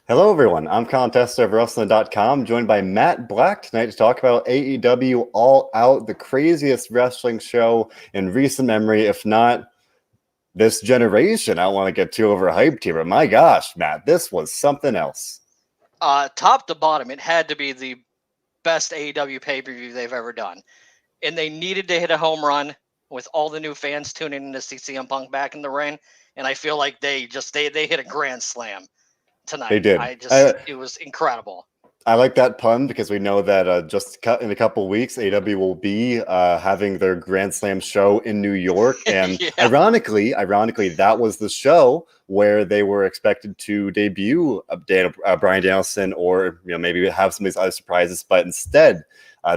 Hello, everyone. I'm Colin Tessier of WrestleZone.com, joined by Matt Black tonight to talk about AEW All Out, the craziest wrestling show in recent memory, if not this generation. I don't want to get too overhyped here, but my gosh, Matt, this was something else. Top to bottom, it had to be the best AEW pay-per-view they've ever done. And they needed to hit a home run with all the new fans tuning in to see CM Punk back in the ring. And I feel like they hit a grand slam tonight. They did. It was incredible. I like that pun because we know that just in a couple weeks, AEW will be having their Grand Slam show in New York, and Yeah. ironically, that was the show where they were expected to debut Bryan Danielson, or maybe have some of these other surprises, but instead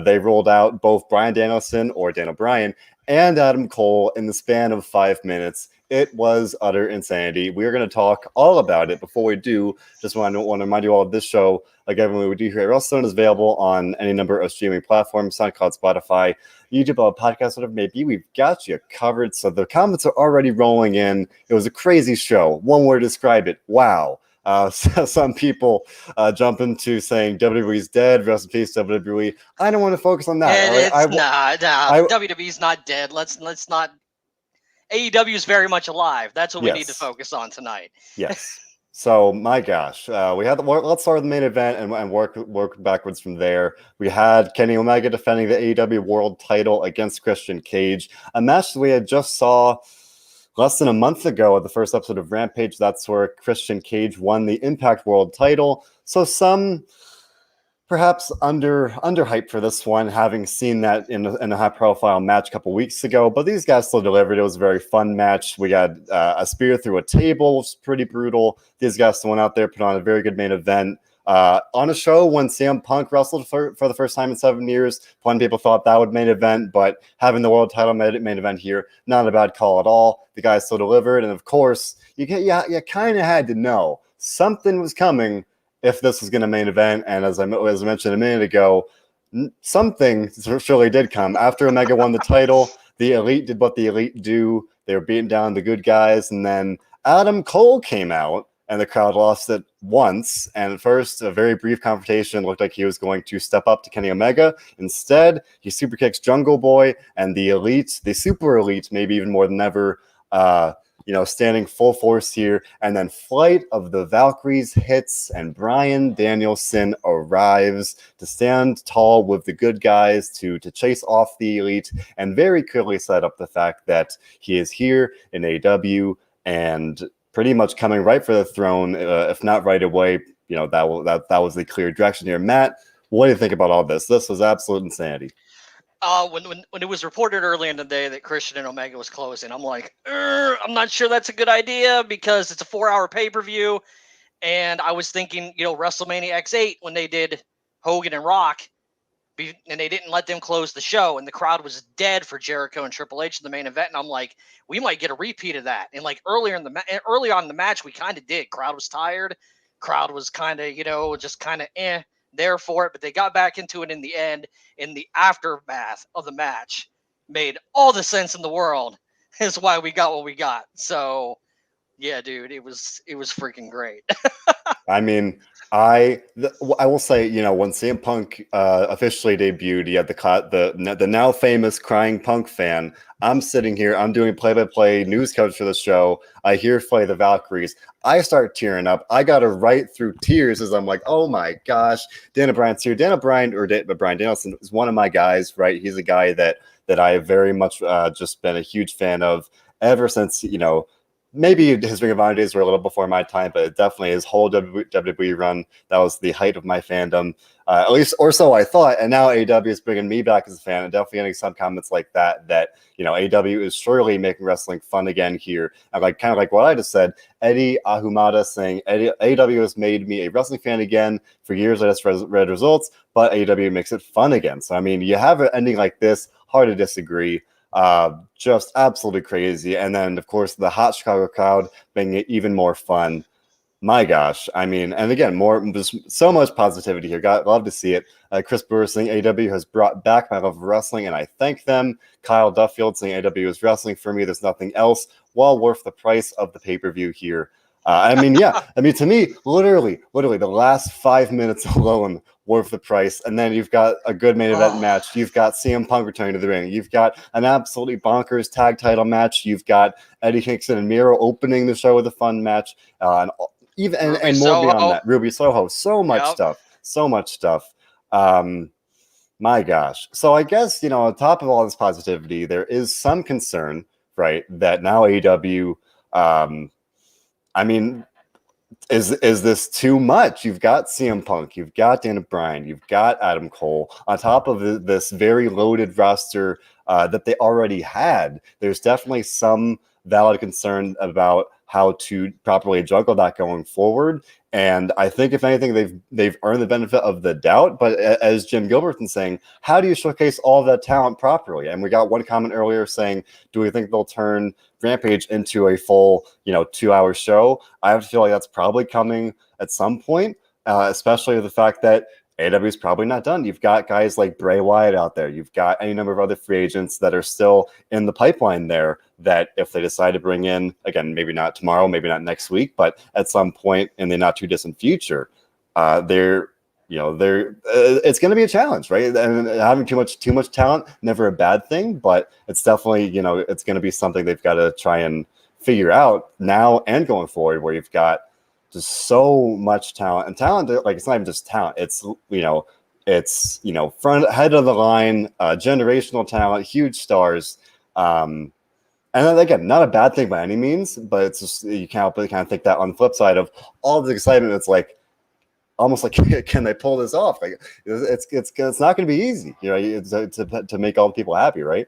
they rolled out both Bryan Danielson or Daniel Bryan and Adam Cole in the span of 5 minutes. It was utter insanity. We're going to talk all about it. Before we do, just want to remind you all of this show, like everyone we do here at WrestleZone, is available on any number of streaming platforms, SoundCloud, Spotify, YouTube, podcast, whatever it may be. We've got you covered. So the comments are already rolling in. It was a crazy show. One word to describe it: wow. Some people jump into saying WWE's dead, rest in peace WWE. I don't want to focus on that. WWE's not dead. Let's not. AEW is very much alive. That's what we need to focus on tonight. Yes. So, my gosh, let's start with the main event and work backwards from there. We had Kenny Omega defending the AEW World Title against Christian Cage, a match that we had just saw less than a month ago at the first episode of Rampage. That's where Christian Cage won the Impact World Title. So some perhaps underhyped for this one, having seen that in a high-profile match a couple weeks ago. But these guys still delivered. It was a very fun match. We got a spear through a table, which was pretty brutal. These guys still went out there, put on a very good main event. On a show when CM Punk wrestled for the first time in 7 years, plenty of people thought that would main event, but having the world title main event here, not a bad call at all. The guys still delivered, and of course, you kind of had to know something was coming if this was going to main event. And as I mentioned a minute ago, something surely did come. After Omega won the title, the Elite did what the Elite do. They were beating down the good guys, and then Adam Cole came out, and the crowd lost it once. And at first, a very brief confrontation looked like he was going to step up to Kenny Omega. Instead, he super kicks Jungle Boy, and the Elite, the Super Elite, maybe even more than ever, standing full force here. And then Flight of the Valkyries hits, and Bryan Danielson arrives to stand tall with the good guys to chase off the Elite, and very clearly set up the fact that he is here in AEW and pretty much coming right for the throne, if not right away. That was the clear direction here. Matt, what do you think about all this? This was absolute insanity. When it was reported early in the day that Christian and Omega was closing, I'm like, I'm not sure that's a good idea because it's a 4-hour pay-per-view. And I was thinking, WrestleMania X8, when they did Hogan and Rock, and they didn't let them close the show, and the crowd was dead for Jericho and Triple H in the main event. And I'm like, we might get a repeat of that. And like early on in the match, we kind of did. Crowd was tired. Crowd was kind of, just kind of there for it, but they got back into it in the end. In the aftermath of the match, made all the sense in the world. Is why we got what we got. So, yeah, dude, it was freaking great. I mean, I will say, when CM Punk officially debuted, you had the now famous crying Punk fan. I'm sitting here, I'm doing play-by-play news coverage for the show. I hear Flight the Valkyries. I start tearing up. I got to right through tears as I'm like, oh my gosh, Daniel Bryan's here. Bryan Danielson is one of my guys, right? He's a guy that I have very much just been a huge fan of ever since, maybe his Ring of Honor days were a little before my time, but definitely his whole WWE run, that was the height of my fandom, at least, or so I thought. And now AEW is bringing me back as a fan, and definitely getting some comments like that AEW is surely making wrestling fun again here. And kind of like what I just said, Eddie Ahumada saying, AEW has made me a wrestling fan again. For years, I just read results, but AEW makes it fun again. So, I mean, you have an ending like this, hard to disagree. Just absolutely crazy. And then, of course, the hot Chicago crowd making it even more fun. My gosh. I mean, and again, just so much positivity here. Love to see it. Chris Brewer saying AEW has brought back my love of wrestling, and I thank them. Kyle Duffield saying AEW is wrestling for me. There's nothing else well worth the price of the pay-per-view here. I mean, yeah. I mean, to me, literally, the last 5 minutes alone worth the price. And then you've got a good main event match. You've got CM Punk returning to the ring. You've got an absolutely bonkers tag title match. You've got Eddie Kingston and Miro opening the show with a fun match. And even and more beyond that. Ruby Soho. So much stuff. So much stuff. My gosh. So I guess, on top of all this positivity, there is some concern, right, that now AEW, I mean, is this too much? You've got CM Punk, you've got Daniel Bryan, you've got Adam Cole on top of this very loaded roster that they already had. There's definitely some valid concern about how to properly juggle that going forward. And I think, if anything, they've earned the benefit of the doubt. But as Jim Gilbert's saying, how do you showcase all that talent properly? And we got one comment earlier saying, do we think they'll turn Rampage into a full, 2-hour show? I have to feel like that's probably coming at some point, especially the fact that AEW is probably not done. You've got guys like Bray Wyatt out there. You've got any number of other free agents that are still in the pipeline there that if they decide to bring in, again, maybe not tomorrow, maybe not next week, but at some point in the not too distant future, it's going to be a challenge, right? And having too much talent, never a bad thing, but it's definitely, it's going to be something they've got to try and figure out now and going forward, where you've got just so much talent. And talent, like, it's not even just talent, it's front head of the line, generational talent, huge stars. And then, again, not a bad thing by any means, but it's just, you can't help but kind of think that on the flip side of all the excitement, it's like, almost like, can they pull this off? Like, it's not going to be easy, to make all the people happy, right?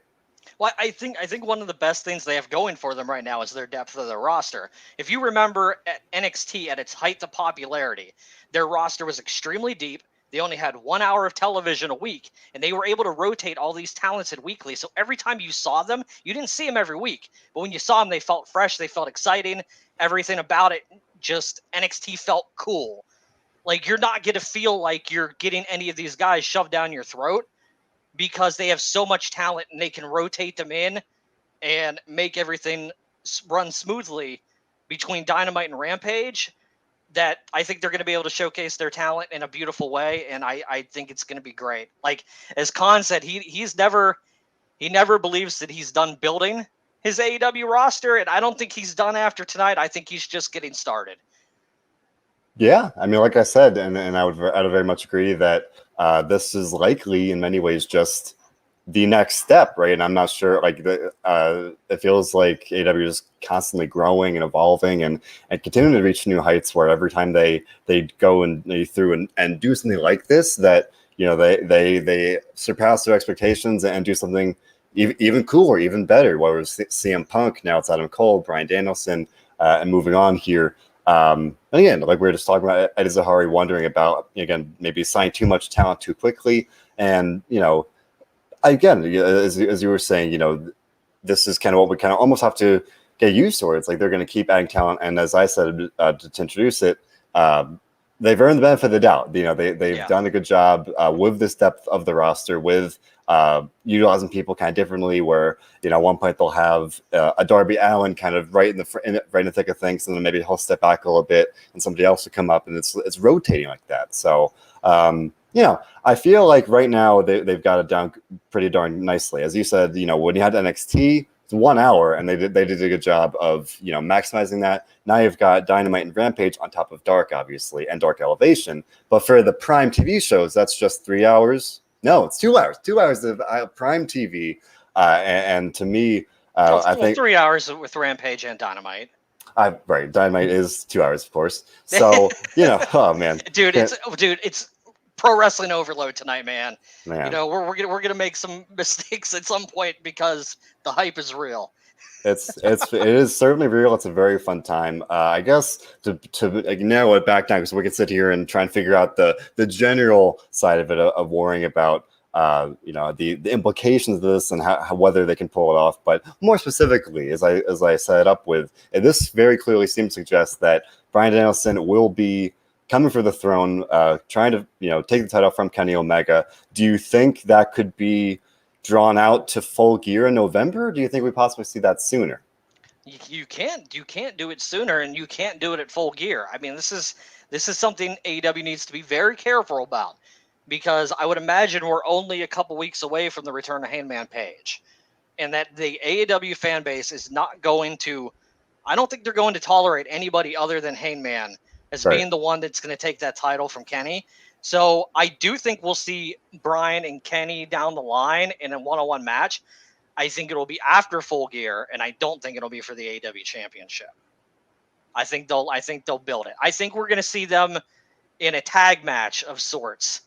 Well, I think one of the best things they have going for them right now is their depth of their roster. If you remember, at NXT at its height of popularity, their roster was extremely deep. They only had 1 hour of television a week, and they were able to rotate all these talented weekly. So every time you saw them, you didn't see them every week, but when you saw them, they felt fresh, they felt exciting. Everything about it, just NXT felt cool. Like, you're not going to feel like you're getting any of these guys shoved down your throat, because they have so much talent and they can rotate them in and make everything run smoothly between Dynamite and Rampage, that I think they're going to be able to showcase their talent in a beautiful way. And I think it's going to be great. Like, as Colin said, he never believes that he's done building his AEW roster. And I don't think he's done after tonight. I think he's just getting started. Yeah, I mean, like I said, and I would very much agree that this is likely in many ways just the next step, right? And I'm not sure, like, it feels like AEW is constantly growing and evolving and continuing to reach new heights, where every time they go and they through and do something like this, that they surpass their expectations and do something even cooler, even better. Whether it's CM Punk, now it's Adam Cole, Bryan Danielson, and moving on here. And again, like we were just talking about, Eddie Zahari wondering about, again, maybe signing too much talent too quickly. And, again, as you were saying, this is kind of what we kind of almost have to get used to. It's like they're going to keep adding talent. And as I said, to introduce it, they've earned the benefit of the doubt. They've done a good job with this depth of the roster, with utilizing people kind of differently, where at one point they'll have a Darby Allin kind of right in the thick of things, and then maybe he'll step back a little bit and somebody else will come up, and it's rotating like that. So I feel like right now they've got it down pretty darn nicely. As you said, when you had NXT, it's 1 hour, and they did a good job of maximizing that. Now you've got Dynamite and Rampage on top of Dark, obviously, and Dark Elevation. But for the prime TV shows, that's just 3 hours. No, it's 2 hours. 2 hours of prime TV, and to me, I think 3 hours with Rampage and Dynamite. Right, Dynamite is 2 hours, of course. So oh man, dude, it's pro wrestling overload tonight, man. We're gonna make some mistakes at some point because the hype is real. It is certainly real. It's a very fun time. I guess to narrow it back down, because we can sit here and try and figure out the general side of it, of worrying about the implications of this and how whether they can pull it off. But more specifically, as I set it up with, this very clearly seems to suggest that Bryan Danielson will be coming for the throne, trying to take the title from Kenny Omega. Do you think that could be drawn out to Full Gear in November? Or do you think we possibly see that sooner? You can't do it sooner, and you can't do it at Full Gear. I mean, this is something AEW needs to be very careful about, because I would imagine we're only a couple weeks away from the return of Hangman Page, and that the AEW fan base is not going to. I don't think they're going to tolerate anybody other than Hangman as being the one that's going to take that title from Kenny. So I do think we'll see Brian and Kenny down the line in a one-on-one match. I think it'll be after Full Gear, and I don't think it'll be for the AEW Championship. I think they'll build it. I think we're going to see them in a tag match of sorts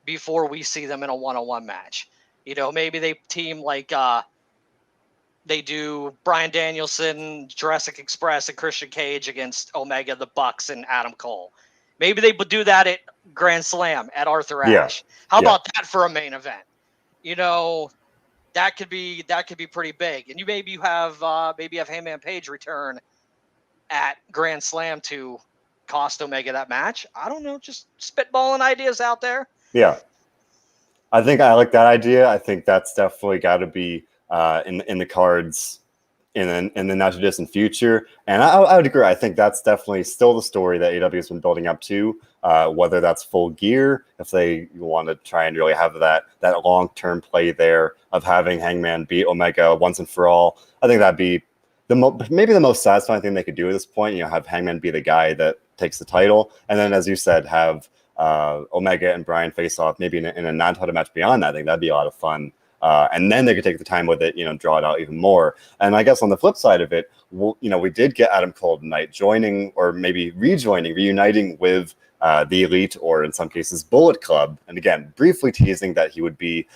before we see them in a one-on-one match. You know, maybe they team like they do Bryan Danielson, Jurassic Express, and Christian Cage against Omega, the Bucks, and Adam Cole. Maybe they would do that at Grand Slam at Arthur Ashe. How about that for a main event? You know, that could be pretty big. And you have Hangman Page return at Grand Slam to cost Omega that match. I don't know, just spitballing ideas out there. Yeah, I think I like that idea. I think that's definitely got to be in the cards in the not too distant future. And I would agree. I think that's definitely still the story that AEW has been building up to. Whether that's Full Gear, if they want to try and really have that long-term play there of having Hangman beat Omega once and for all, I think that'd be maybe the most satisfying thing they could do at this point. You know, have Hangman be the guy that takes the title, and then, as you said, have Omega and Bryan face off maybe in a non-title match beyond that. I think that'd be a lot of fun. And then they could take the time with it, you know, draw it out even more. And I guess on the flip side of it, we did get Adam Cole tonight joining, or maybe reuniting with the Elite, or in some cases Bullet Club. And again, briefly teasing that he would be,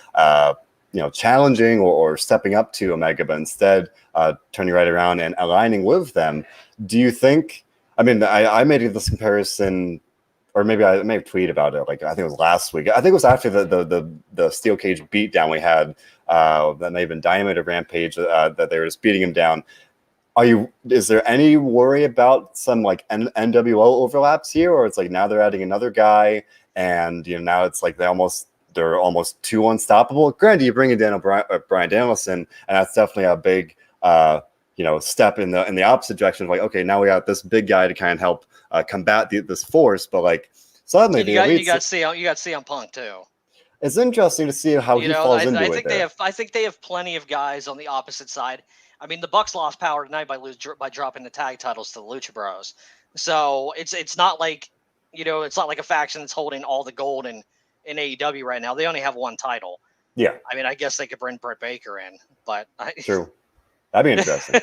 challenging or stepping up to Omega, but instead turning right around and aligning with them. Do you think? I mean, I made this comparison. Or maybe I may have tweeted about it. Like, I think it was last week. I think it was after the steel cage beatdown we had. That may have been Dynamite or Rampage. That they were just beating him down. Is there any worry about some like NWO overlaps here, or it's like now they're adding another guy, and now it's like they're almost too unstoppable? Granted, you bring in Bryan Danielson, and that's definitely a big step in the opposite direction of like, okay, now we got this big guy to kind of help combat this force, but like suddenly you got CM Punk too. It's interesting to see how he falls into it. I think they have plenty of guys on the opposite side. I mean, the Bucks lost power tonight by dropping the tag titles to the Lucha Bros. So it's not like a faction that's holding all the gold in AEW right now. They only have one title. Yeah. I mean, I guess they could bring Britt Baker in, but true. That'd be interesting.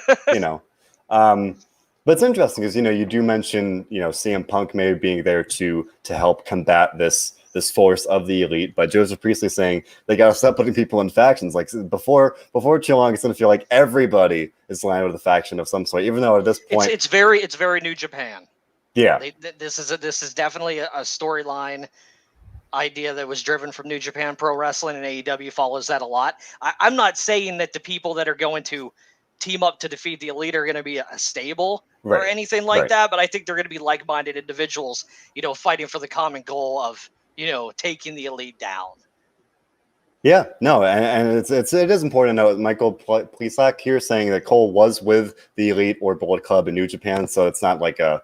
But it's interesting because you do mention CM Punk maybe being there to help combat this force of the Elite, but Joseph Priestley saying they got to stop putting people in factions. Like before too long, it's going to feel like everybody is landed with a faction of some sort. Even though at this point, it's very New Japan. Yeah, this is definitely a storyline idea that was driven from New Japan Pro Wrestling, and AEW follows that a lot. I'm not saying that the people that are going to team up to defeat the Elite are going to be a stable or anything like that, but I think they're going to be like-minded individuals, fighting for the common goal of, taking the Elite down. Yeah, no, and it is important to note Michael Plesak here saying that Cole was with the Elite or Bullet Club in New Japan, so it's not like a,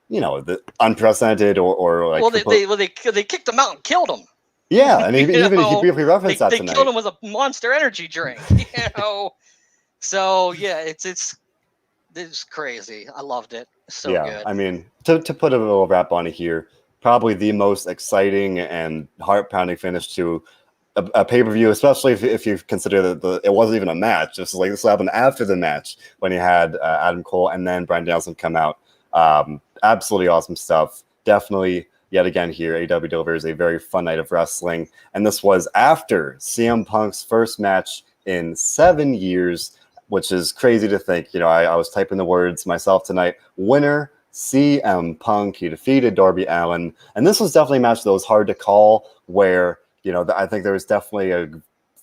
the unprecedented or like. Well, they kicked him out and killed him. Yeah, and he briefly referenced that tonight. They killed him with a Monster Energy drink. So yeah, it's crazy. I loved it. So good. I mean, to put a little wrap on it here, probably the most exciting and heart-pounding finish to a pay-per-view, especially if you consider that it wasn't even a match. Just like this happened after the match when you had Adam Cole and then Bryan Danielson come out. Absolutely awesome stuff. Definitely, yet again here, AEW delivers a very fun night of wrestling. And this was after CM Punk's first match in 7 years, which is crazy to think. I was typing the words myself tonight. Winner, CM Punk. He defeated Darby Allin. And this was definitely a match that was hard to call, where, I think there was definitely a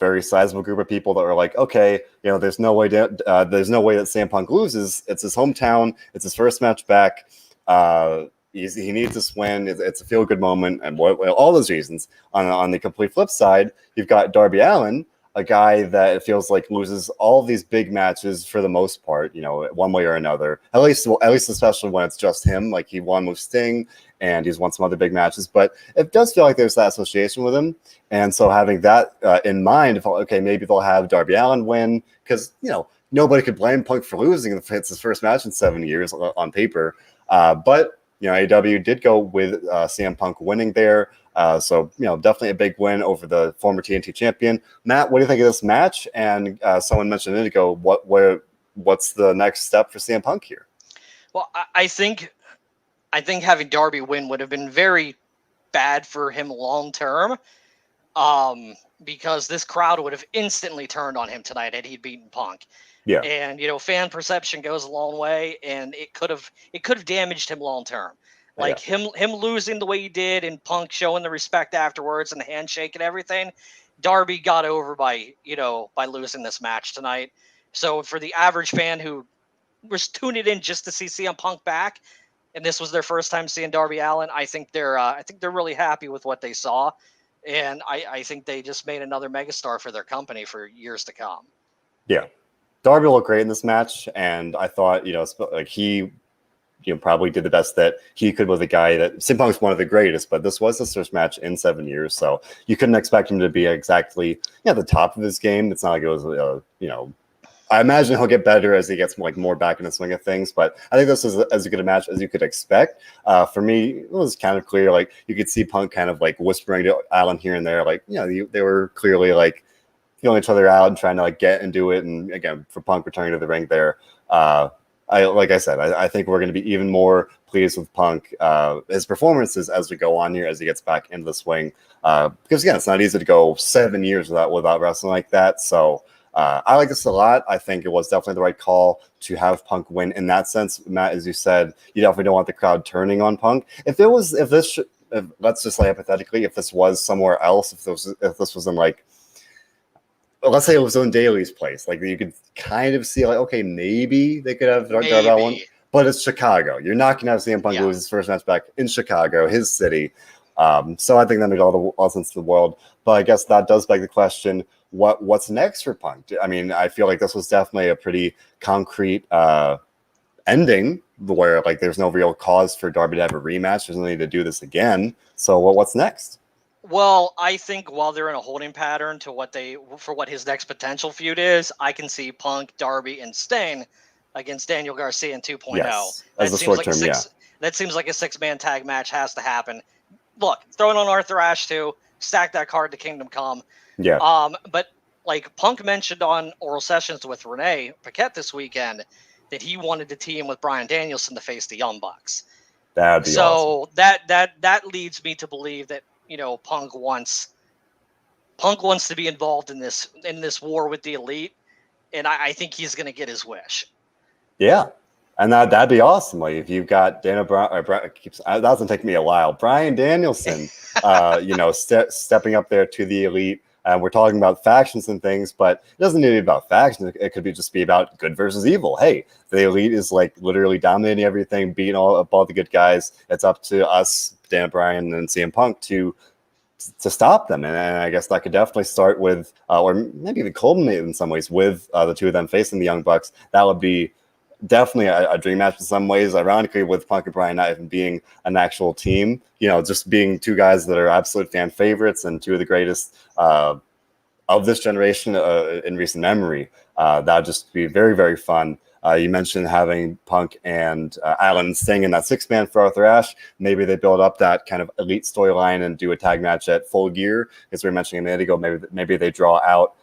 very sizable group of people that were like, okay, there's no way that CM Punk loses. It's his hometown. It's his first match back. He needs this win. It's a feel-good moment, and all those reasons. On the complete flip side, you've got Darby Allin, a guy that it feels like loses all of these big matches for the most part, one way or another. At least especially when it's just him. Like he won with Sting, and he's won some other big matches. But it does feel like there's that association with him, and so having that in mind, maybe they'll have Darby Allin win because nobody could blame Punk for losing if it's his first match in 7 years on paper. But AEW did go with CM Punk winning there. So definitely a big win over the former TNT champion. Matt, what do you think of this match? And someone mentioned a minute ago, what's the next step for CM Punk here? Well, I think having Darby win would have been very bad for him long term, because this crowd would have instantly turned on him tonight had he beaten Punk. Yeah, and fan perception goes a long way, and it could have damaged him long term. Like him losing the way he did, and Punk showing the respect afterwards and the handshake and everything. Darby got over by losing this match tonight. So for the average fan who was tuning in just to see CM Punk back, and this was their first time seeing Darby Allin, I think they're really happy with what they saw, and I think they just made another megastar for their company for years to come. Yeah, Darby looked great in this match, and I thought like he probably did the best that he could with a guy that CM Punk's one of the greatest, but this was his first match in 7 years, so you couldn't expect him to be exactly the top of his game. It's not like it was I imagine he'll get better as he gets more back in the swing of things, but I think this is as good a match as you could expect. For me, it was kind of clear, like you could see Punk kind of like whispering to Allin here and there, like they were clearly like feeling each other out and trying to get and do it. And again, for Punk returning to the ring there, I think we're going to be even more pleased with Punk, his performances as we go on here, as he gets back into the swing. Because again, it's not easy to go 7 years without wrestling like that. So I like this a lot. I think it was definitely the right call to have Punk win in that sense. Matt, as you said, you definitely don't want the crowd turning on Punk. Let's just say hypothetically, if this was somewhere else, if this was in let's say it was in Daly's place, like you could kind of see okay, maybe they could have Darby Allin, but it's Chicago. You're not going to have CM Punk lose his first match back in Chicago, his city. So I think that makes all the sense in the world. But I guess that does beg the question, what's next for Punk? I mean, I feel like this was definitely a pretty concrete ending where there's no real cause for Darby to have a rematch. There's no need to do this again. So what's next? Well, I think while they're in a holding pattern to what his next potential feud is, I can see Punk, Darby, and Sting against Daniel Garcia in 2.0. Yes, as a short term, That seems like a 6-man tag match has to happen. Look, throw it on Arthur Ashe too. Stack that card to Kingdom Come. Yeah. But Punk mentioned on Oral Sessions with Renee Paquette this weekend that he wanted to team with Bryan Danielson to face the Young Bucks. That'd be awesome. that leads me to believe that Punk wants to be involved in this war with the Elite, and I think he's going to get his wish. Yeah, and that'd be awesome. Like if you've got that doesn't take me a while. Bryan Danielson, stepping up there to the Elite. We're talking about factions and things, but it doesn't need to be about factions. It could just be about good versus evil. Hey, the Elite is literally dominating everything, beating all the good guys. It's up to us, Dan Bryan and CM Punk, to stop them. And I guess that could definitely start with, or maybe even culminate in some ways with the two of them facing the Young Bucks. That would be definitely a dream match in some ways. Ironically, with Punk and Bryan not even being an actual team, just being two guys that are absolute fan favorites and two of the greatest of this generation in recent memory. That would just be very, very fun. You mentioned having Punk and Allin Sting in that 6-man for Arthur Ashe. Maybe they build up that kind of Elite storyline and do a tag match at Full Gear, as we were mentioning a minute ago. Maybe they draw out,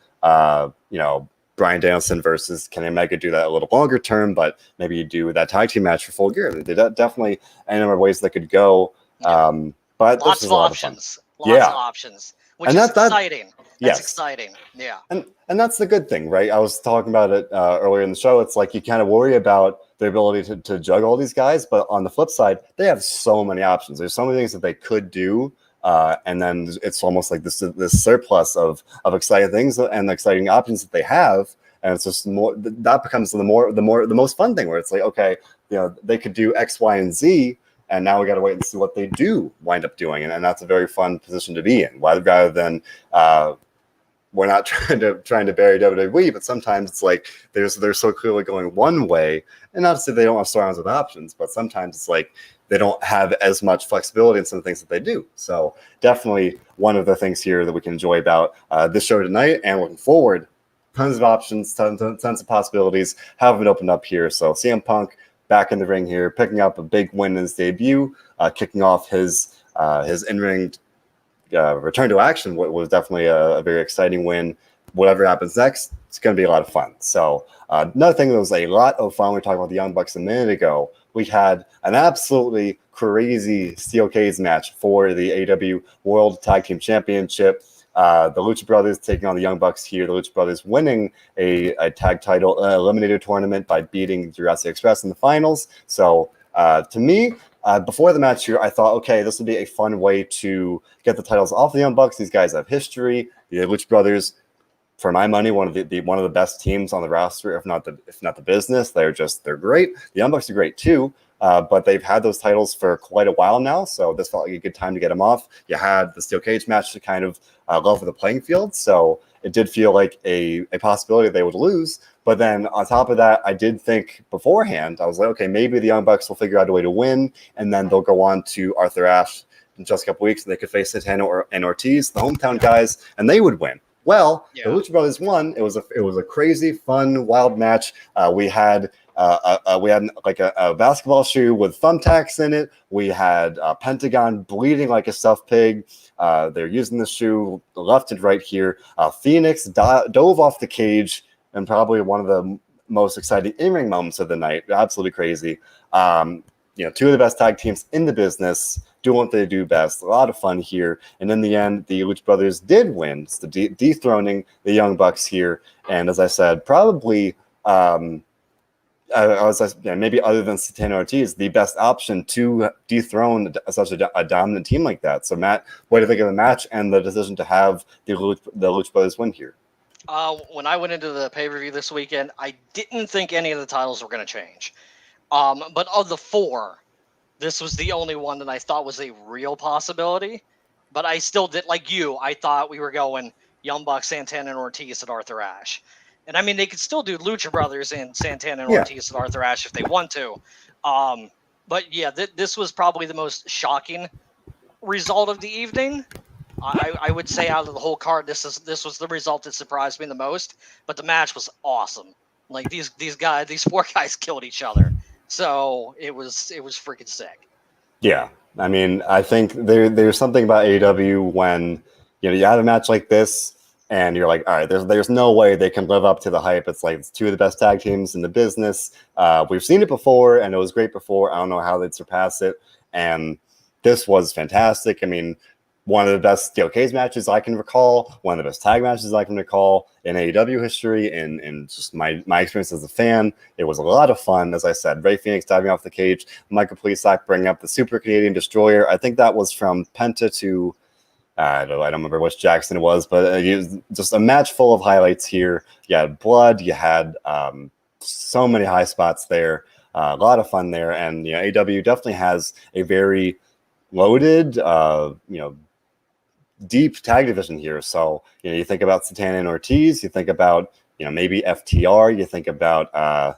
Bryan Danielson versus Kenny Omega, do that a little longer term, but maybe you do that tag team match for Full Gear. They definitely a number of ways that could go. But lots of options. Lots of options, which is exciting. That's exciting. Yeah. And that's the good thing, right? I was talking about it earlier in the show. It's like you kind of worry about the ability to juggle all these guys, but on the flip side, they have so many options. There's so many things that they could do. And then it's almost like this surplus of exciting things and exciting options that they have, and it's just more that becomes the most fun thing, where it's like, okay, they could do X, Y, and Z, and now we got to wait and see what they do wind up doing, and that's a very fun position to be in, rather than we're not trying to bury WWE, but sometimes it's like they're so clearly going one way, and not to say they don't have storylines with options, but sometimes it's like they don't have as much flexibility in some things that they do. So definitely one of the things here that we can enjoy about this show tonight, and looking forward, tons of options, tons of possibilities have been opened up here. So CM Punk back in the ring here, picking up a big win in his debut, kicking off his in-ring return to action. What was definitely a very exciting win. Whatever happens next, it's going to be a lot of fun. So another thing that was a lot of fun, we talked about the Young Bucks a minute ago. We had an absolutely crazy steel cage match for the AEW World Tag Team Championship. The Lucha Brothers taking on the Young Bucks here. The Lucha Brothers winning a tag title eliminator tournament by beating Jurassic Express in the finals. So to me, before the match here, I thought, okay, this would be a fun way to get the titles off the Young Bucks. These guys have history. The Lucha Brothers, for my money, one of the best teams on the roster, if not the business. They're great. The Young Bucks are great too. But they've had those titles for quite a while now, so this felt like a good time to get them off. You had the steel cage match to kind of level the playing field, so it did feel like a possibility they would lose. But then on top of that, I did think beforehand, I was like, okay, maybe the Young Bucks will figure out a way to win, and then they'll go on to Arthur Ashe in just a couple weeks, and they could face Santana and Ortiz, the hometown guys, and they would win. Well, the Lucha Brothers won. It was a crazy, fun, wild match. We had like a basketball shoe with thumbtacks in it. We had Pentagon bleeding like a stuffed pig. They're using the shoe left and right here. Phoenix dove off the cage, and probably one of the most exciting in-ring moments of the night. Absolutely crazy. Two of the best tag teams in the business, doing what they do best. A lot of fun here. And in the end, the Lucha Brothers did win. It's the dethroning the Young Bucks here. And as I said, probably maybe other than Santana Ortiz, the best option to dethrone such a dominant team like that. So Matt, what do you think of the match and the decision to have the Lucha Brothers win here? When I went into the pay-per-view this weekend, I didn't think any of the titles were going to change. But of the four, this was the only one that I thought was a real possibility. But I still did, like you, I thought we were going Young Bucks, Santana, and Ortiz at Arthur Ashe. And I mean, they could still do Lucha Brothers and Santana and Ortiz and Arthur Ashe if they want to. But yeah, this was probably the most shocking result of the evening. I would say out of the whole card, this was the result that surprised me the most. But the match was awesome. Like these four guys killed each other. So it was freaking sick. Yeah. I mean, I think there's something about AEW when you have a match like this, and you're like, all right, there's no way they can live up to the hype. It's like it's two of the best tag teams in the business. We've seen it before, and it was great before. I don't know how they'd surpass it. And this was fantastic. I mean, one of the best steel cage matches I can recall, one of the best tag matches I can recall in AEW history, and just my experience as a fan. It was a lot of fun. As I said, Ray Phoenix diving off the cage, Michael Plesac bringing up the Super Canadian Destroyer. I think that was from Penta to I don't remember which Jackson it was, but it was just a match full of highlights here. You had blood, you had so many high spots there, a lot of fun there, and AEW definitely has a very loaded, deep tag division here. So you think about Santana and Ortiz, you think about maybe FTR, you think about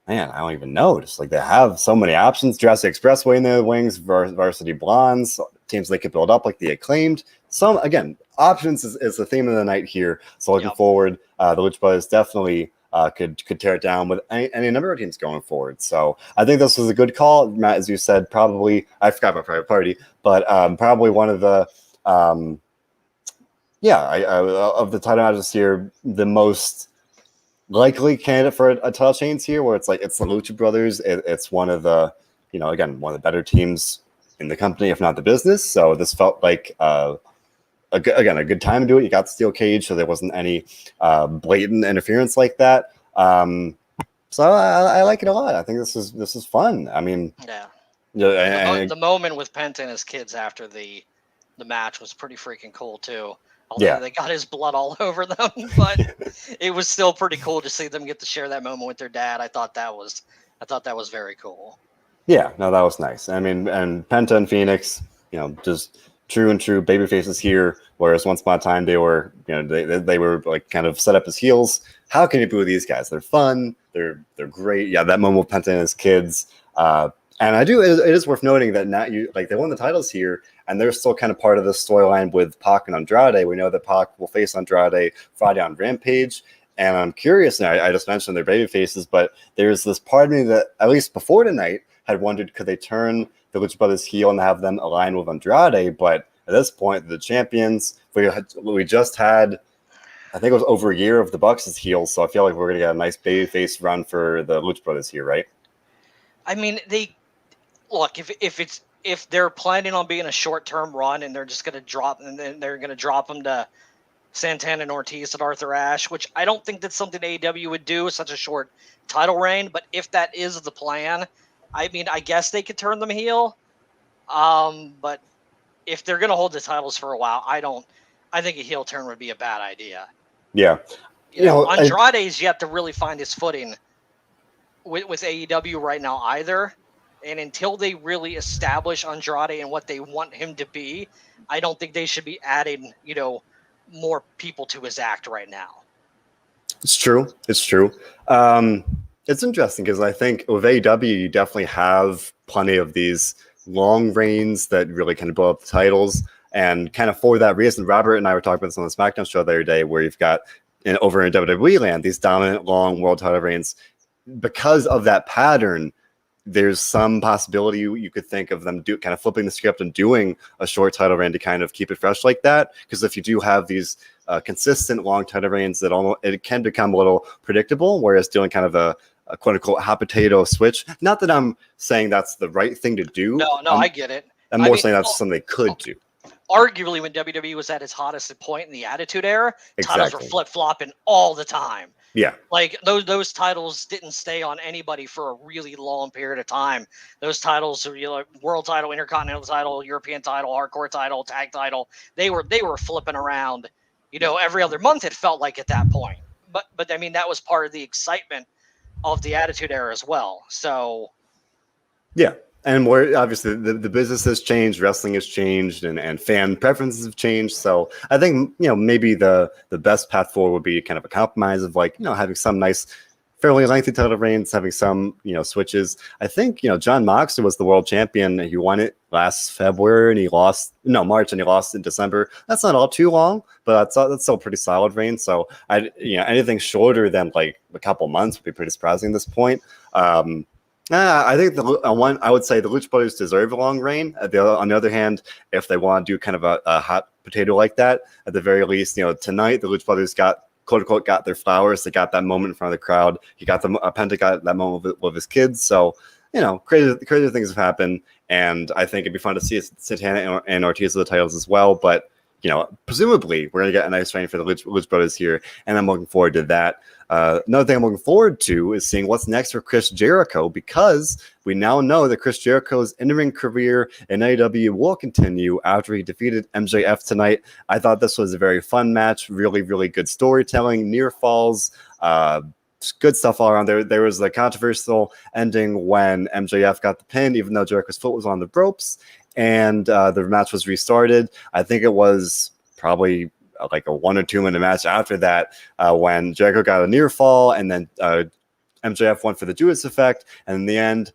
man, I don't even know. Just like they have so many options. Jurassic Expressway in the wings, Varsity Blondes, teams they could build up like the Acclaimed. Some, again, options is the theme of the night here. So looking forward, the Lucha Brothers definitely could tear it down with any number of teams going forward. So I think this was a good call. Matt, as you said, probably, I forgot about Private Party, but probably one of the, of the title matches here, the most likely candidate for a title change here, where it's the Lucha Brothers. It's one of the, again, one of the better teams in the company, if not the business. So this felt like a good time to do it. You got the steel cage, so there wasn't any blatant interference like that. So I like it a lot. I think this is fun. I mean, the moment with Penta and his kids after the match was pretty freaking cool too. Although they got his blood all over them, but it was still pretty cool to see them get to share that moment with their dad. I thought that was very cool. Yeah, no, that was nice. I mean, and Penta and Phoenix, just true baby faces here. Whereas once upon a time they were, they were like kind of set up as heels. How can you boo these guys? They're fun. They're great. Yeah, that moment with Penta and his kids. And it is worth noting that now they won the titles here, and they're still kind of part of the storyline with Pac and Andrade. We know that Pac will face Andrade Friday on Rampage. And I'm curious, and I just mentioned their baby faces, but there's this part of me that, at least before tonight, had wondered, could they turn the Lucha Brothers heel and have them align with Andrade? But at this point, the champions, we just had, I think it was over a year of the Bucks as heels, so I feel like we're going to get a nice babyface run for the Lucha Brothers here, right? I mean, if they're planning on being a short-term run and they're just going to drop, and then they're going to drop them to Santana and Ortiz and Arthur Ashe, which I don't think that's something AEW would do, such a short title reign. But if that is the plan, I mean, I guess they could turn them heel. But if they're going to hold the titles for a while, I think a heel turn would be a bad idea. Yeah. Andrade's yet to really find his footing with AEW right now either. And until they really establish Andrade and what they want him to be, I don't think they should be adding, more people to his act right now. It's true. It's interesting because I think with AEW, you definitely have plenty of these long reigns that really kind of blow up the titles. And kind of for that reason, Robert and I were talking about this on the SmackDown show the other day, where you've got over in WWE land, these dominant long world title reigns. Because of that pattern, there's some possibility you could think of them kind of flipping the script and doing a short title reign to kind of keep it fresh like that. Because if you do have these consistent long title reigns, it can become a little predictable, whereas doing kind of a quote unquote hot potato switch. Not that I'm saying that's the right thing to do. No, I get it. I'm more saying that's something they could do. Arguably, when WWE was at its hottest point in the Attitude Era, titles were flip-flopping all the time. Yeah. Like those titles didn't stay on anybody for a really long period of time. Those titles are world title, intercontinental title, European title, hardcore title, tag title. They were flipping around, every other month, it felt like at that point. But I mean, that was part of the excitement of the Attitude Era as well. So yeah. And where obviously the business has changed, wrestling has changed, and fan preferences have changed. So I think maybe the best path forward would be kind of a compromise of having some nice, fairly lengthy title reigns, having some switches. I think John Moxley was the world champion. He won it last February and he lost March and he lost in December. That's not all too long, but that's still a pretty solid reign. So anything shorter than like a couple months would be pretty surprising at this point. I think I would say the Lucha Brothers deserve a long reign. On the other hand, if they want to do kind of a hot potato like that, at the very least, tonight the Lucha Brothers quote unquote got their flowers. They got that moment in front of the crowd. Penta got that moment with his kids. So crazy things have happened, and I think it'd be fun to see Santana and Ortiz with the titles as well. But presumably we're going to get a nice reign for the Lucha Brothers here, and I'm looking forward to that. Another thing I'm looking forward to is seeing what's next for Chris Jericho, because we now know that Chris Jericho's in-ring career in AEW will continue after he defeated MJF tonight. I thought this was a very fun match, really, really good storytelling, near falls, good stuff all around. There was a controversial ending when MJF got the pin, even though Jericho's foot was on the ropes, and the match was restarted. I think it was probably like a 1 or 2 minute match after that when Jericho got a near fall, and then MJF went for the Judas effect, and in the end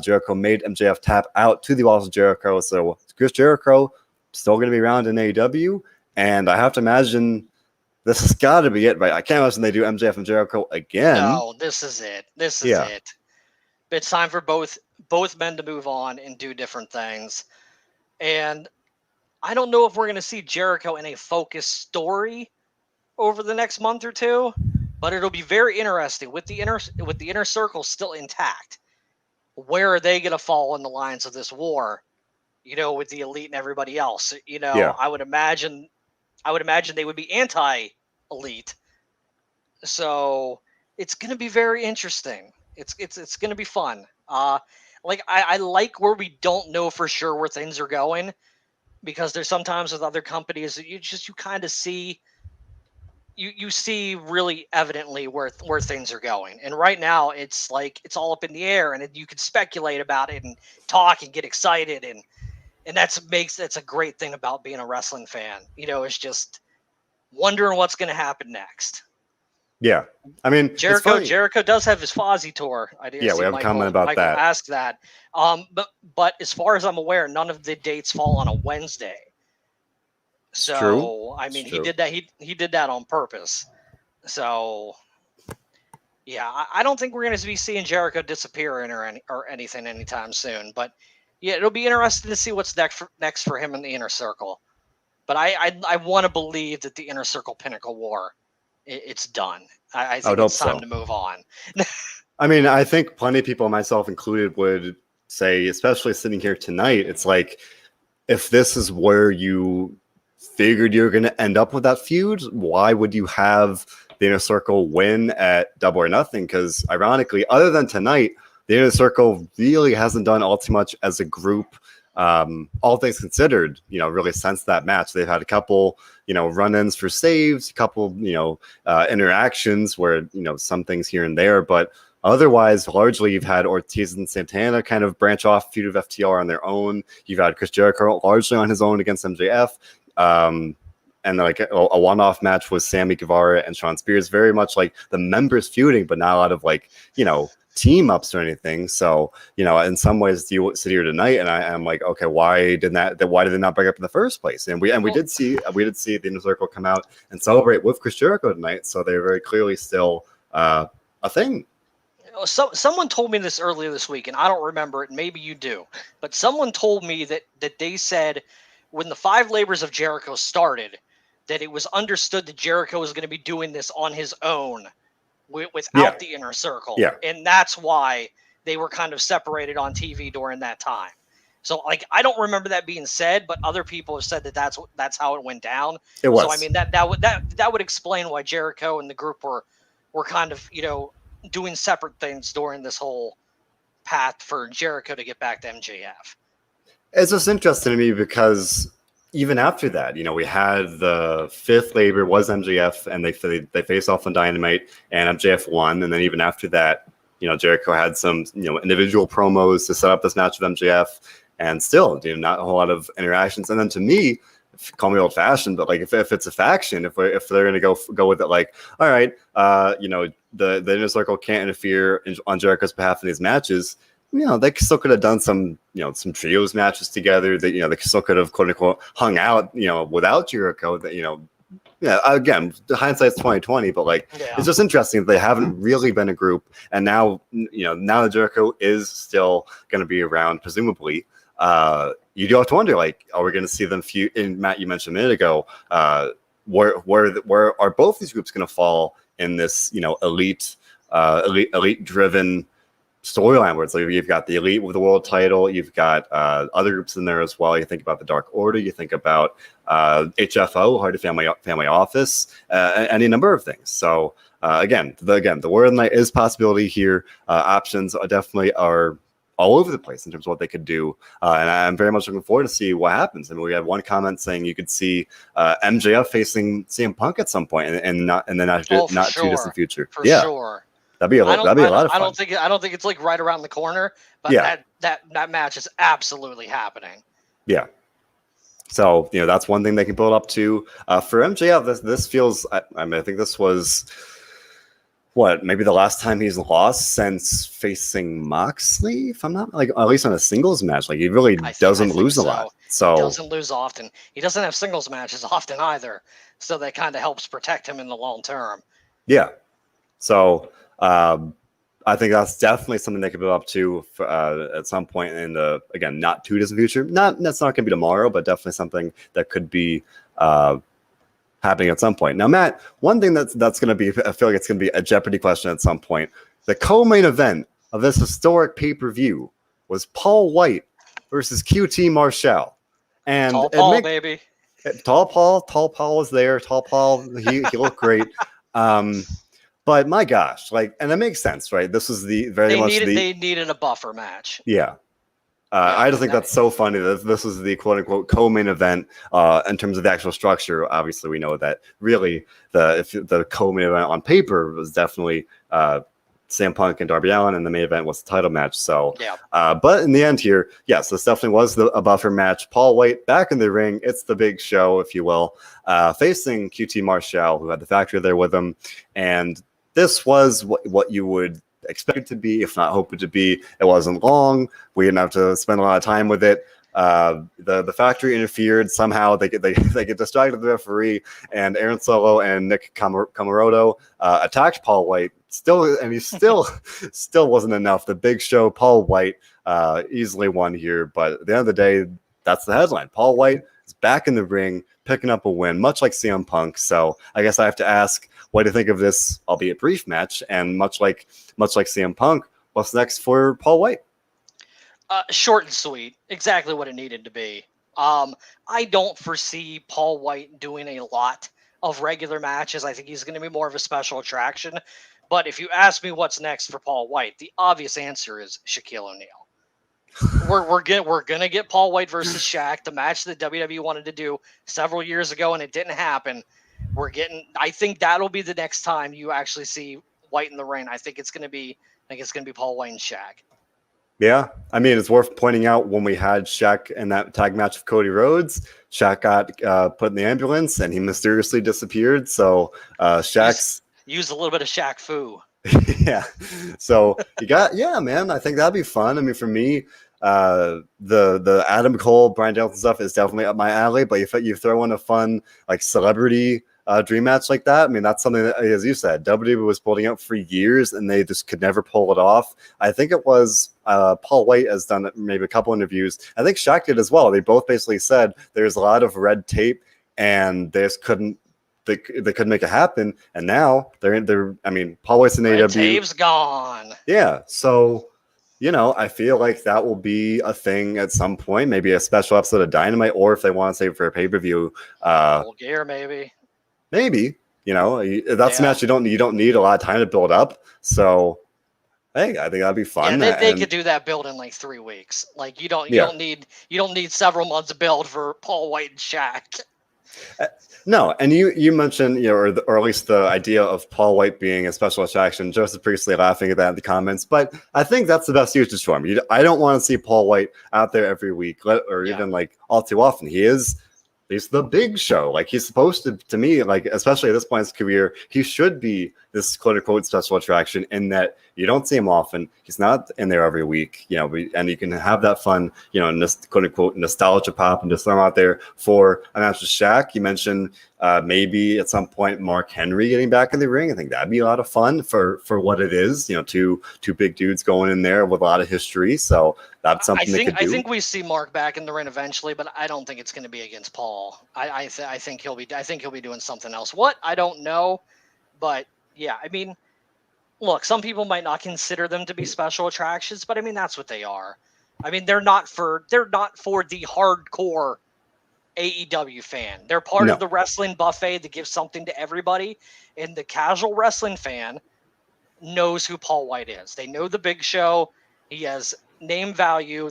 Jericho made MJF tap out to the walls of Jericho. So Chris Jericho still going to be around in AEW, and I have to imagine this has got to be it, right? I can't imagine they do MJF and Jericho again. No, this is it. It. It's time for both men to move on and do different things. And I don't know if we're going to see Jericho in a focused story over the next month or two, but it'll be very interesting with the inner circle still intact. Where are they going to fall in the lines of this war? With the Elite and everybody else. I would imagine they would be anti-Elite. So it's going to be very interesting. It's going to be fun. I like where we don't know for sure where things are going, because there's sometimes with other companies that you kind of see, you see really evidently where things are going. And right now it's like it's all up in the air, and you can speculate about it and talk and get excited, and And that's a great thing about being a wrestling fan. It's just wondering what's going to happen next. Yeah, I mean, Jericho does have his Fozzy tour. We have a comment about Michael that. Asked that. But as far as I'm aware, none of the dates fall on a Wednesday. So true. I mean, he did that. He did that on purpose. So yeah, I don't think we're going to be seeing Jericho disappear or anything anytime soon. But yeah, it'll be interesting to see what's next for him in the Inner Circle. But I want to believe that the Inner Circle Pinnacle War, it's done. I think it's time to move on. I mean, I think plenty of people, myself included, would say, especially sitting here tonight, it's like, if this is where you figured you're going to end up with that feud, why would you have the Inner Circle win at Double or Nothing? Because ironically, other than tonight, the Inner Circle really hasn't done all too much as a group. All things considered, really since that match, they've had a couple, run-ins for saves, a couple, interactions where, some things here and there, but otherwise, largely, you've had Ortiz and Santana kind of branch off feud of FTR on their own. You've had Chris Jericho largely on his own against MJF. And like a one-off match with Sammy Guevara and Shawn Spears, very much like the members feuding, but not a lot of team ups or anything. So, in some ways you sit here tonight and I'm like, okay, why did they not bring up in the first place? And we did see the Inner Circle come out and celebrate with Chris Jericho tonight. So they're very clearly still a thing. So someone told me this earlier this week, and I don't remember it. Maybe you do, but someone told me that they said when the 5 Labors of Jericho started, that it was understood that Jericho was going to be doing this on his own without the Inner Circle. Yeah. And that's why they were kind of separated on TV during that time. So I don't remember that being said, but other people have said that that's how it went down. It was. So I mean that would explain why Jericho and the group were kind of, doing separate things during this whole path for Jericho to get back to MJF. It's just interesting to me because even after that, we had the 5th labor was MJF, and they faced off on Dynamite, and MJF won. And then even after that, Jericho had some individual promos to set up this match with MJF, and still not a whole lot of interactions. And then to me, call me old fashioned, but if it's a faction, if they're going to go with it, all right, the Inner Circle can't interfere on Jericho's behalf in these matches. They still could have done some trios matches together. That they still could have quote unquote hung out, without Jericho. That again, the hindsight's 2020, but it's just interesting that they haven't really been a group, and now now that Jericho is still going to be around, presumably. You do have to wonder, are we going to see them feud? And Matt, you mentioned a minute ago, where are both these groups going to fall in this, elite driven storyline where it's you've got the Elite with the world title, you've got other groups in there as well. You think about the Dark Order, you think about HFO, Hardy Family Office, any number of things. So again, the word of the night is possibility here. Options definitely are all over the place in terms of what they could do, and I'm very much looking forward to see what happens. I mean, we had one comment saying you could see MJF facing CM Punk at some point, and not too distant future. For sure, that'd be a lot of fun. I don't think it's right around the corner, but that match is absolutely happening. Yeah. So that's one thing they can build up to. For MJF, this feels. I think this was. Maybe the last time he's lost since facing Moxley, if I'm not at least on a singles match. He really doesn't lose a lot. So he doesn't lose often. He doesn't have singles matches often either. So that kind of helps protect him in the long term. Yeah. So I think that's definitely something they could build up to at some point in the, again, not too distant future. That's not going to be tomorrow, but definitely something that could be happening at some point. Now, Matt, one thing that's going to be, I feel like it's going to be a Jeopardy question at some point. The co-main event of this historic pay-per-view was Paul White versus QT Marshall. And Tall Paul, baby. Tall Paul is there. Tall Paul, he looked great. But my gosh, and that makes sense, right? This was they needed a buffer match. Yeah. I just think that's so funny that this is the quote unquote co-main event in terms of the actual structure. Obviously, we know that really the co-main event on paper was definitely CM Punk and Darby Allin, and the main event was the title match. So, Yeah. But in the end here, yes, this definitely was a buffer match. Paul White back in the ring. It's the big show, if you will, facing QT Marshall, who had the Factory there with him. And this was what you would expect it to be, if not hope it to be. It wasn't long. We didn't have to spend a lot of time with it. The Factory interfered somehow. They get distracted the referee, and Aaron Solo and Nick Camaroto attacked Paul White. He still wasn't enough. The big show, Paul White easily won here, but at the end of the day, that's the headline. Paul White is back in the ring, picking up a win, much like CM Punk. So I guess I have to ask, what do you think of this, albeit brief match? And much like CM Punk, what's next for Paul White? Short and sweet, exactly what it needed to be. I don't foresee Paul White doing a lot of regular matches. I think he's going to be more of a special attraction. But if you ask me what's next for Paul White, the obvious answer is Shaquille O'Neal. We're gonna get Paul White versus Shaq, the match that WWE wanted to do several years ago, and it didn't happen. I think that'll be the next time you actually see White in the ring. I think it's gonna be Paul White and Shaq. Yeah, I mean, it's worth pointing out when we had Shaq in that tag match with Cody Rhodes, Shaq got put in the ambulance and he mysteriously disappeared. So Shaq's used a little bit of Shaq foo. Yeah. So man, I think that'd be fun. I mean, for me, the Adam Cole, Bryan Danielson stuff is definitely up my alley, but if you throw in a fun like celebrity dream match like that, I mean, that's something that, as you said, WWE was building up for years and they just could never pull it off. I think it was Paul White has done maybe a couple interviews. I think Shaq did as well. They both basically said there's a lot of red tape and they just couldn't make it happen, and now they're. I mean, Paul White's in AEW. Tape's gone. Yeah, so I feel like that will be a thing at some point, maybe a special episode of Dynamite, or if they want to save it for a pay-per-view. Full Gear, maybe. That's a match you don't need a lot of time to build up. So, hey, I think that'd be fun. Yeah, they could do that build in like 3 weeks. Like you don't need several months build for Paul White and Shaq. No, and you mentioned, or at least the idea of Paul White being a special attraction. Joseph Priestley laughing at that in the comments, but I think that's the best usage for him. I don't want to see Paul White out there every week, even like all too often. He's the big show. Like he's supposed to me, like especially at this point in his career, he should be this quote unquote special attraction in that you don't see him often. He's not in there every week, and you can have that fun, quote unquote nostalgia pop and just throw him out there for a match with Shaq. You mentioned maybe at some point Mark Henry getting back in the ring. I think that'd be a lot of fun for what it is. Two big dudes going in there with a lot of history. So that's something they could do. I think we see Mark back in the ring eventually, but I don't think it's going to be against Paul. I think he'll be doing something else. What? I don't know, but yeah, I mean, look, some people might not consider them to be special attractions, but I mean that's what they are. I mean they're not for the hardcore AEW fan. They're part of the wrestling buffet that gives something to everybody, and the casual wrestling fan knows who Paul White is. They know the Big Show. He has name value.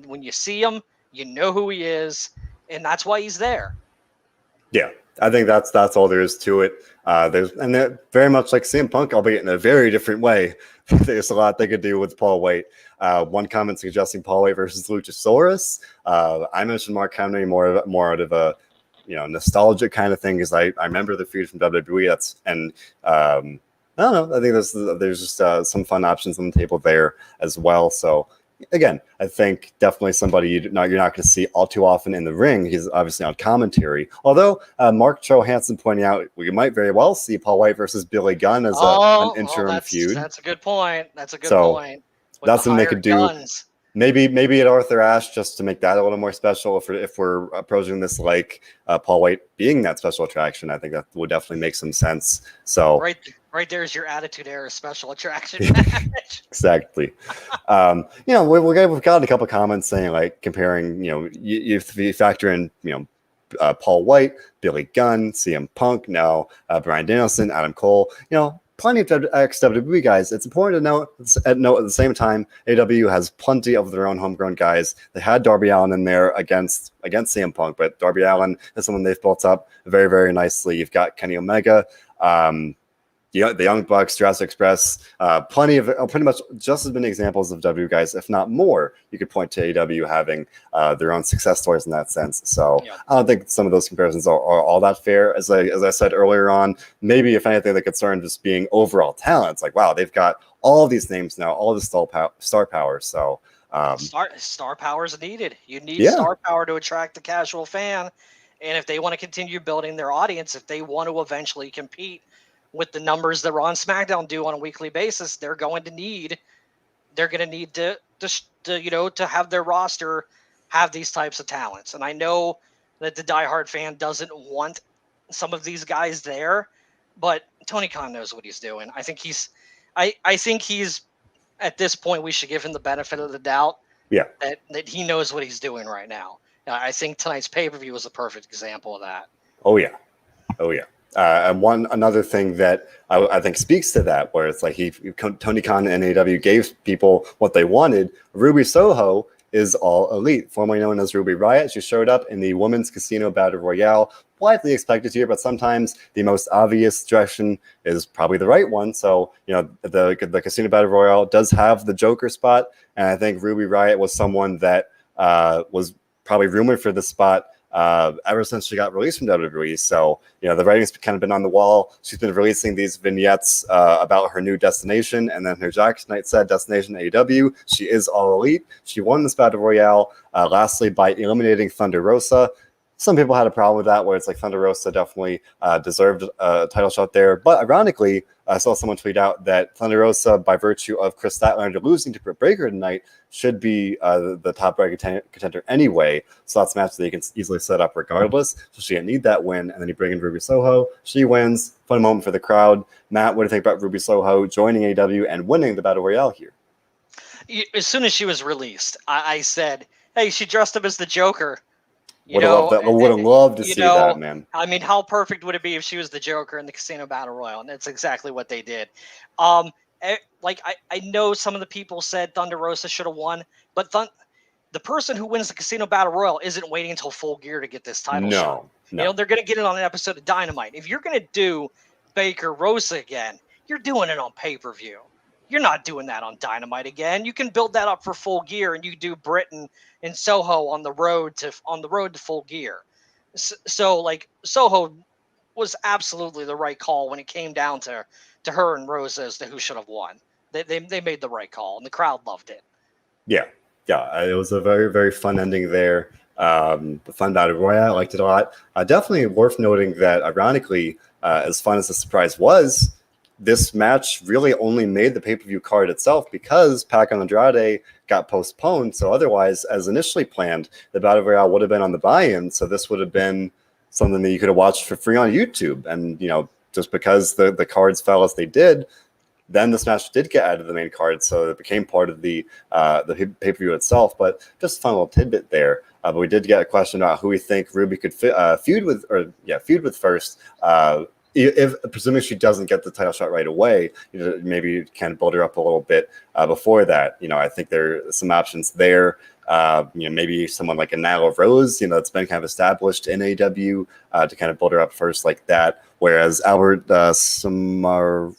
When you see him, you know who he is, and that's why he's there. Yeah, I think that's all there is to it. They're very much like CM Punk, albeit in a very different way. There's a lot they could do with Paul White. One comment suggesting Paul White versus Luchasaurus. I mentioned Mark Henry more out of a nostalgic kind of thing, because I remember the feud from WWE. I don't know. I think there's just some fun options on the table there as well. So again, I think definitely somebody you're not going to see all too often in the ring. He's obviously on commentary. Although Mark Johansson pointing out we might very well see Paul White versus Billy Gunn as an interim feud. That's a good point. That's point. That's something they could do. Guns. Maybe at Arthur Ashe, just to make that a little more special. If we're approaching this like Paul White being that special attraction, I think that would definitely make some sense. So right there's your Attitude Era special attraction match. Exactly. We've got a couple comments saying like comparing. You factor in Paul White, Billy Gunn, CM Punk, now Bryan Danielson, Adam Cole. Plenty of ex-WWE guys. It's important to note at the same time, AEW has plenty of their own homegrown guys. They had Darby Allin in there against CM Punk, but Darby Allin is someone they've built up very, very nicely. You've got Kenny Omega. the Young Bucks, Jurassic Express, pretty much just as many examples of W guys, if not more. You could point to AEW having their own success stories in that sense. So I don't think some of those comparisons are all that fair. As I said earlier on, maybe if anything, the concern just being overall talent. It's like, wow, they've got all these names now, all this star power. So star power is needed. You need star power to attract the casual fan. And if they want to continue building their audience, if they want to eventually compete with the numbers that Raw and SmackDown do on a weekly basis, they're going to need to have their roster have these types of talents. And I know that the diehard fan doesn't want some of these guys there, but Tony Khan knows what he's doing. I think he's at this point, we should give him the benefit of the doubt. Yeah, that he knows what he's doing right now. I think tonight's pay-per-view was a perfect example of that. Oh yeah. And another thing that I think speaks to that, where it's like Tony Khan and AEW gave people what they wanted. Ruby Soho is All Elite, formerly known as Ruby Riott. She showed up in the Women's Casino Battle Royale, widely expected here, but sometimes the most obvious direction is probably the right one. So, the Casino Battle Royale does have the Joker spot, and I think Ruby Riott was someone that was probably rumored for the spot ever since she got released from WWE. So, the writing's kind of been on the wall. She's been releasing these vignettes about her new destination, and then her jacket tonight said Destination AEW. She is All Elite. She won this Battle Royale, lastly, by eliminating Thunder Rosa. Some people had a problem with that, where it's like Thunder Rosa definitely deserved a title shot there. But ironically, I saw someone tweet out that Thunder Rosa, by virtue of Chris Statlander losing to Britt Baker tonight, should be the top ranked contender anyway. So that's a match that you can easily set up regardless. So she didn't need that win. And then you bring in Ruby Soho. She wins. Fun moment for the crowd. Matt, what do you think about Ruby Soho joining AEW and winning the Battle Royale here? As soon as she was released, I said, hey, she dressed up as the Joker. Would have loved to see that, man. I mean, how perfect would it be if she was the Joker in the Casino Battle Royal? And that's exactly what they did. I know some of the people said Thunder Rosa should have won, but the person who wins the Casino Battle Royal isn't waiting until Full Gear to get this title shot. No. They're going to get it on an episode of Dynamite. If you're going to do Baker Rosa again, you're doing it on pay-per-view. You're not doing that on Dynamite again. You can build that up for Full Gear, and you do Britain and Soho on the road to Full Gear. So Soho was absolutely the right call when it came down to her and Rosa as to who should have won. They made the right call, and the crowd loved it. Yeah, it was a very, very fun ending there. The fun Battle Royale, I liked it a lot. Definitely worth noting that, ironically, as fun as the surprise was, this match really only made the pay-per-view card itself because Pac and Andrade got postponed. So otherwise, as initially planned, the Battle Royale would have been on the buy-in. So this would have been something that you could have watched for free on YouTube. And, just because the cards fell as they did, then this match did get added to the main card. So it became part of the pay-per-view itself. But just a fun little tidbit there. But we did get a question about who we think Ruby could feud with first. If presuming she doesn't get the title shot right away, maybe you can build her up a little bit before that. I think there are some options there. Maybe someone like a Nyla Rose, that's been kind of established in AEW to kind of build her up first like that. Whereas Albert Smarowski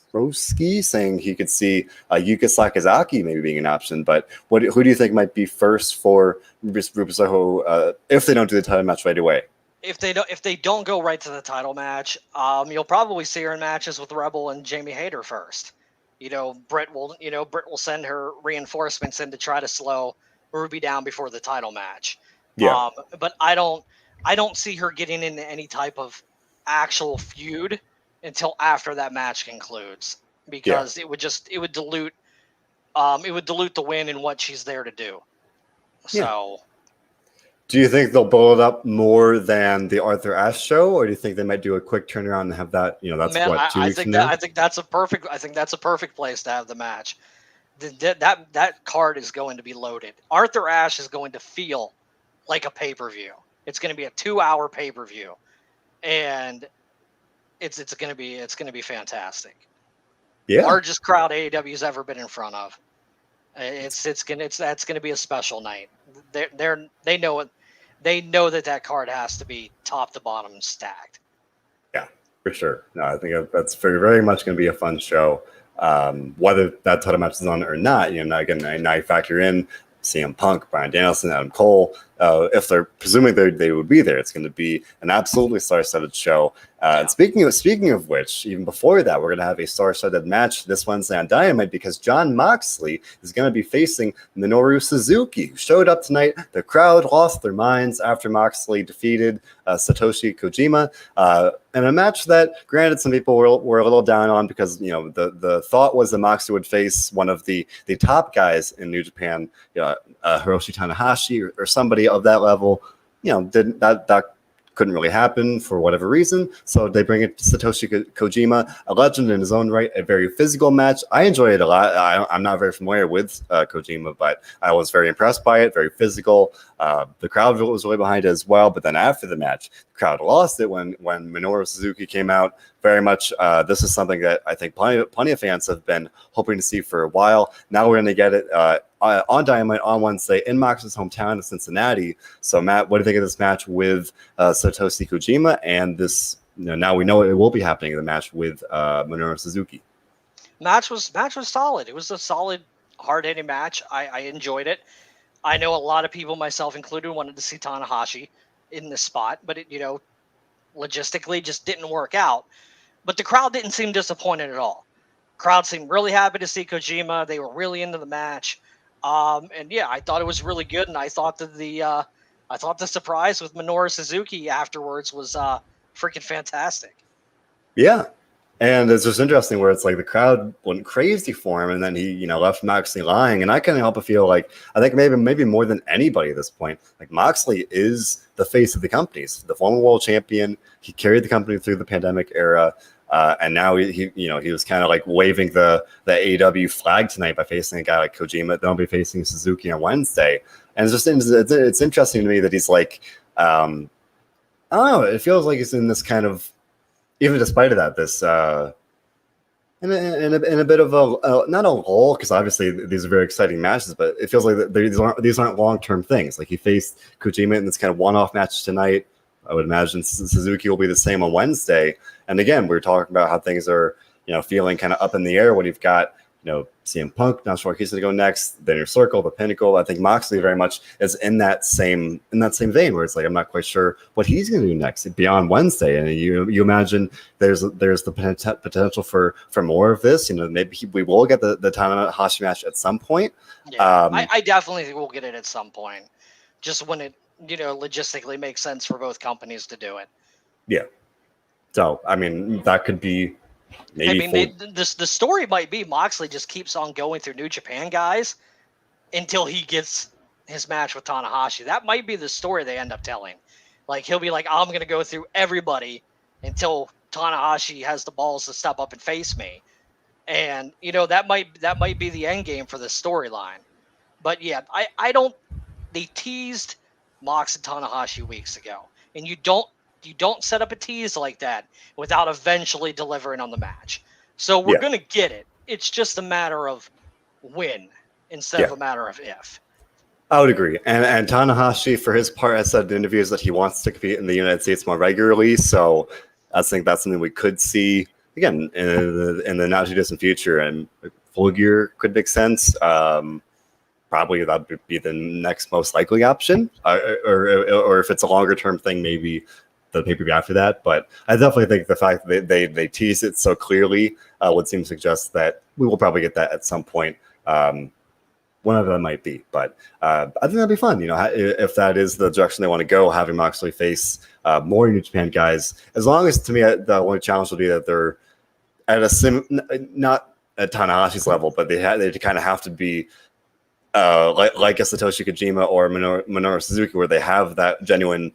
saying he could see Yuka Sakazaki maybe being an option. But who do you think might be first for Ruby Soho if they don't do the title match right away? If they don't go right to the title match, you'll probably see her in matches with Rebel and Jamie Hayter first. Britt will send her reinforcements in to try to slow Ruby down before the title match. Yeah. But I don't see her getting into any type of actual feud until after that match concludes, because it would dilute the win and what she's there to do. So. Do you think they'll build it up more than the Arthur Ashe show, or do you think they might do a quick turnaround and have that? That's 2 weeks from now? I think that's a perfect place to have the match. That card is going to be loaded. Arthur Ashe is going to feel like a pay-per-view. It's going to be a 2-hour pay-per-view, and it's going to be fantastic. Yeah, largest crowd AEW's ever been in front of. That's going to be a special night. They know it. They know that card has to be top to bottom stacked. Yeah, For sure. No, I think that's very, very much going to be a fun show. Whether that title match is on or not, now again, now you factor in CM Punk, Bryan Danielson, Adam Cole. If they're presuming they would be there, it's going to be an absolutely star-studded show. And speaking of which, even before that, we're going to have a star-studded match this Wednesday on Dynamite because Jon Moxley is going to be facing Minoru Suzuki, who showed up tonight. The crowd lost their minds after Moxley defeated Satoshi Kojima in a match that, granted, some people were a little down on because the thought was that Moxley would face one of the top guys in New Japan, Hiroshi Tanahashi or somebody of that level. That couldn't really happen for whatever reason, so they bring it to Satoshi Kojima, a legend in his own right, a very physical match. I enjoy it a lot. I'm not very familiar with Kojima, but I was very impressed by it, very physical. The crowd was really behind it as well, but then after the match, the crowd lost it when Minoru Suzuki came out. Very much, this is something that I think plenty of fans have been hoping to see for a while. Now we're going to get it on Dynamite on Wednesday in Mox's hometown of Cincinnati. So, Matt, what do you think of this match with Satoshi Kojima? And this, now we know it will be happening in the match with Minoru Suzuki. Match was solid. It was a solid, hard-hitting match. I enjoyed it. I know a lot of people, myself included, wanted to see Tanahashi in this spot, but it, logistically just didn't work out. But the crowd didn't seem disappointed at all. Crowd seemed really happy to see Kojima. They were really into the match. And yeah, I thought it was really good. And I thought that the surprise with Minoru Suzuki afterwards was freaking fantastic. Yeah. And it's just interesting where it's like the crowd went crazy for him, and then he, left Moxley lying. And I can't help but feel like I think maybe more than anybody at this point, like Moxley is the face of the company. He's the former world champion. He carried the company through the pandemic era, and now he was kind of like waving the AEW flag tonight by facing a guy like Kojima. They'll be facing Suzuki on Wednesday, and it's interesting to me that he's like, I don't know. It feels like he's in this kind of. Even despite of that, this in a bit of a not a lull, because obviously these are very exciting matches, but it feels like these aren't long-term things. Like he faced Kojima in this kind of one-off match tonight. I would imagine Suzuki will be the same on Wednesday. And again, we're talking about how things are feeling kind of up in the air when you've got CM Punk, not sure he's going to go next, then your Circle, the Pinnacle. I think Moxley very much is in that same vein where it's like I'm not quite sure what he's going to do next beyond Wednesday. And you imagine there's the potential for more of this. Maybe we will get the Tanahashi match at some point. Yeah, I definitely think we'll get it at some point, just when it logistically makes sense for both companies to do it. Yeah. So I mean that could be. The story might be Moxley just keeps on going through New Japan guys until he gets his match with Tanahashi. That might be the story they end up telling. Like he'll be like, I'm going to go through everybody until Tanahashi has the balls to step up and face me. And that might be the end game for the storyline. But yeah, they teased Mox and Tanahashi weeks ago, and you don't set up a tease like that without eventually delivering on the match. So we're going to get it. It's just a matter of when instead of a matter of if. I would agree. And Tanahashi, for his part, has said in interviews that he wants to compete in the United States more regularly. So I think that's something we could see, again, in the not too distant future. And Full Gear could make sense. Probably that would be the next most likely option. Or if it's a longer term thing, maybe the pay-per-view after that. But I definitely think the fact that they tease it so clearly would seem to suggest that we will probably get that at some point, whenever that might be. But I think that'd be fun, if that is the direction they want to go, having Moxley face more New Japan guys. As long as, to me, the only challenge will be that they're at not at Tanahashi's level, but they kind of have to be like a Satoshi Kojima or Minoru Suzuki, where they have that genuine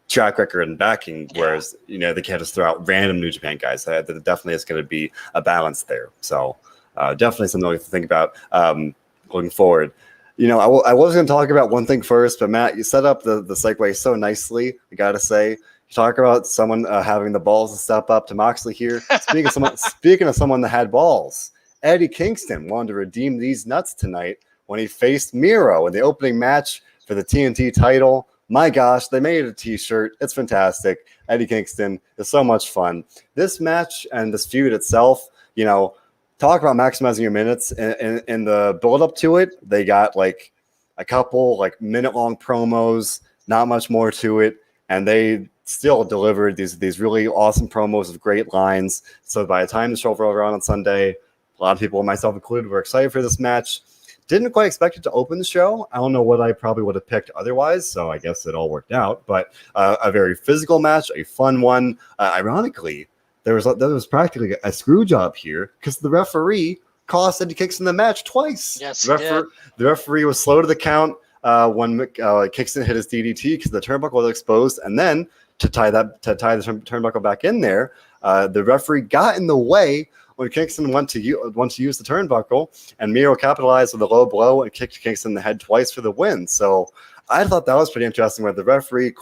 track record and backing, whereas they can't just throw out random New Japan guys. There definitely is going to be a there. So definitely something to think about going forward. I was going to talk about one thing first, but Matt, you set up the segue so nicely. I gotta say, you talk about someone having the balls to step up to Moxley here. Speaking of someone that had balls, Eddie Kingston wanted to redeem these nuts tonight when he faced Miro in the opening match for the TNT title. My gosh, they made a t-shirt. It's fantastic. Eddie Kingston is so much fun. This match and this feud itself, talk about maximizing your minutes. In the build-up to it, they got like a couple like minute-long promos, not much more to it, and they still delivered these really awesome promos with great lines. So by the time the show rolled around on Sunday, a lot of people, myself included, were excited for this match. Didn't quite expect it to open the show. I don't know what I probably would have picked otherwise, so I guess it all worked out. But a very physical match, a fun one. Ironically, there was practically a screw job here because the referee cost Eddie Kingston the match twice. Yes, The referee was slow to the count when Kingston hit his DDT because the turnbuckle was exposed, and then to tie the turnbuckle back in there, the referee got in the way when Kingston went to use the turnbuckle, and Miro capitalized with a low blow and kicked Kingston in the head twice for the win. So I thought that was pretty interesting, where the referee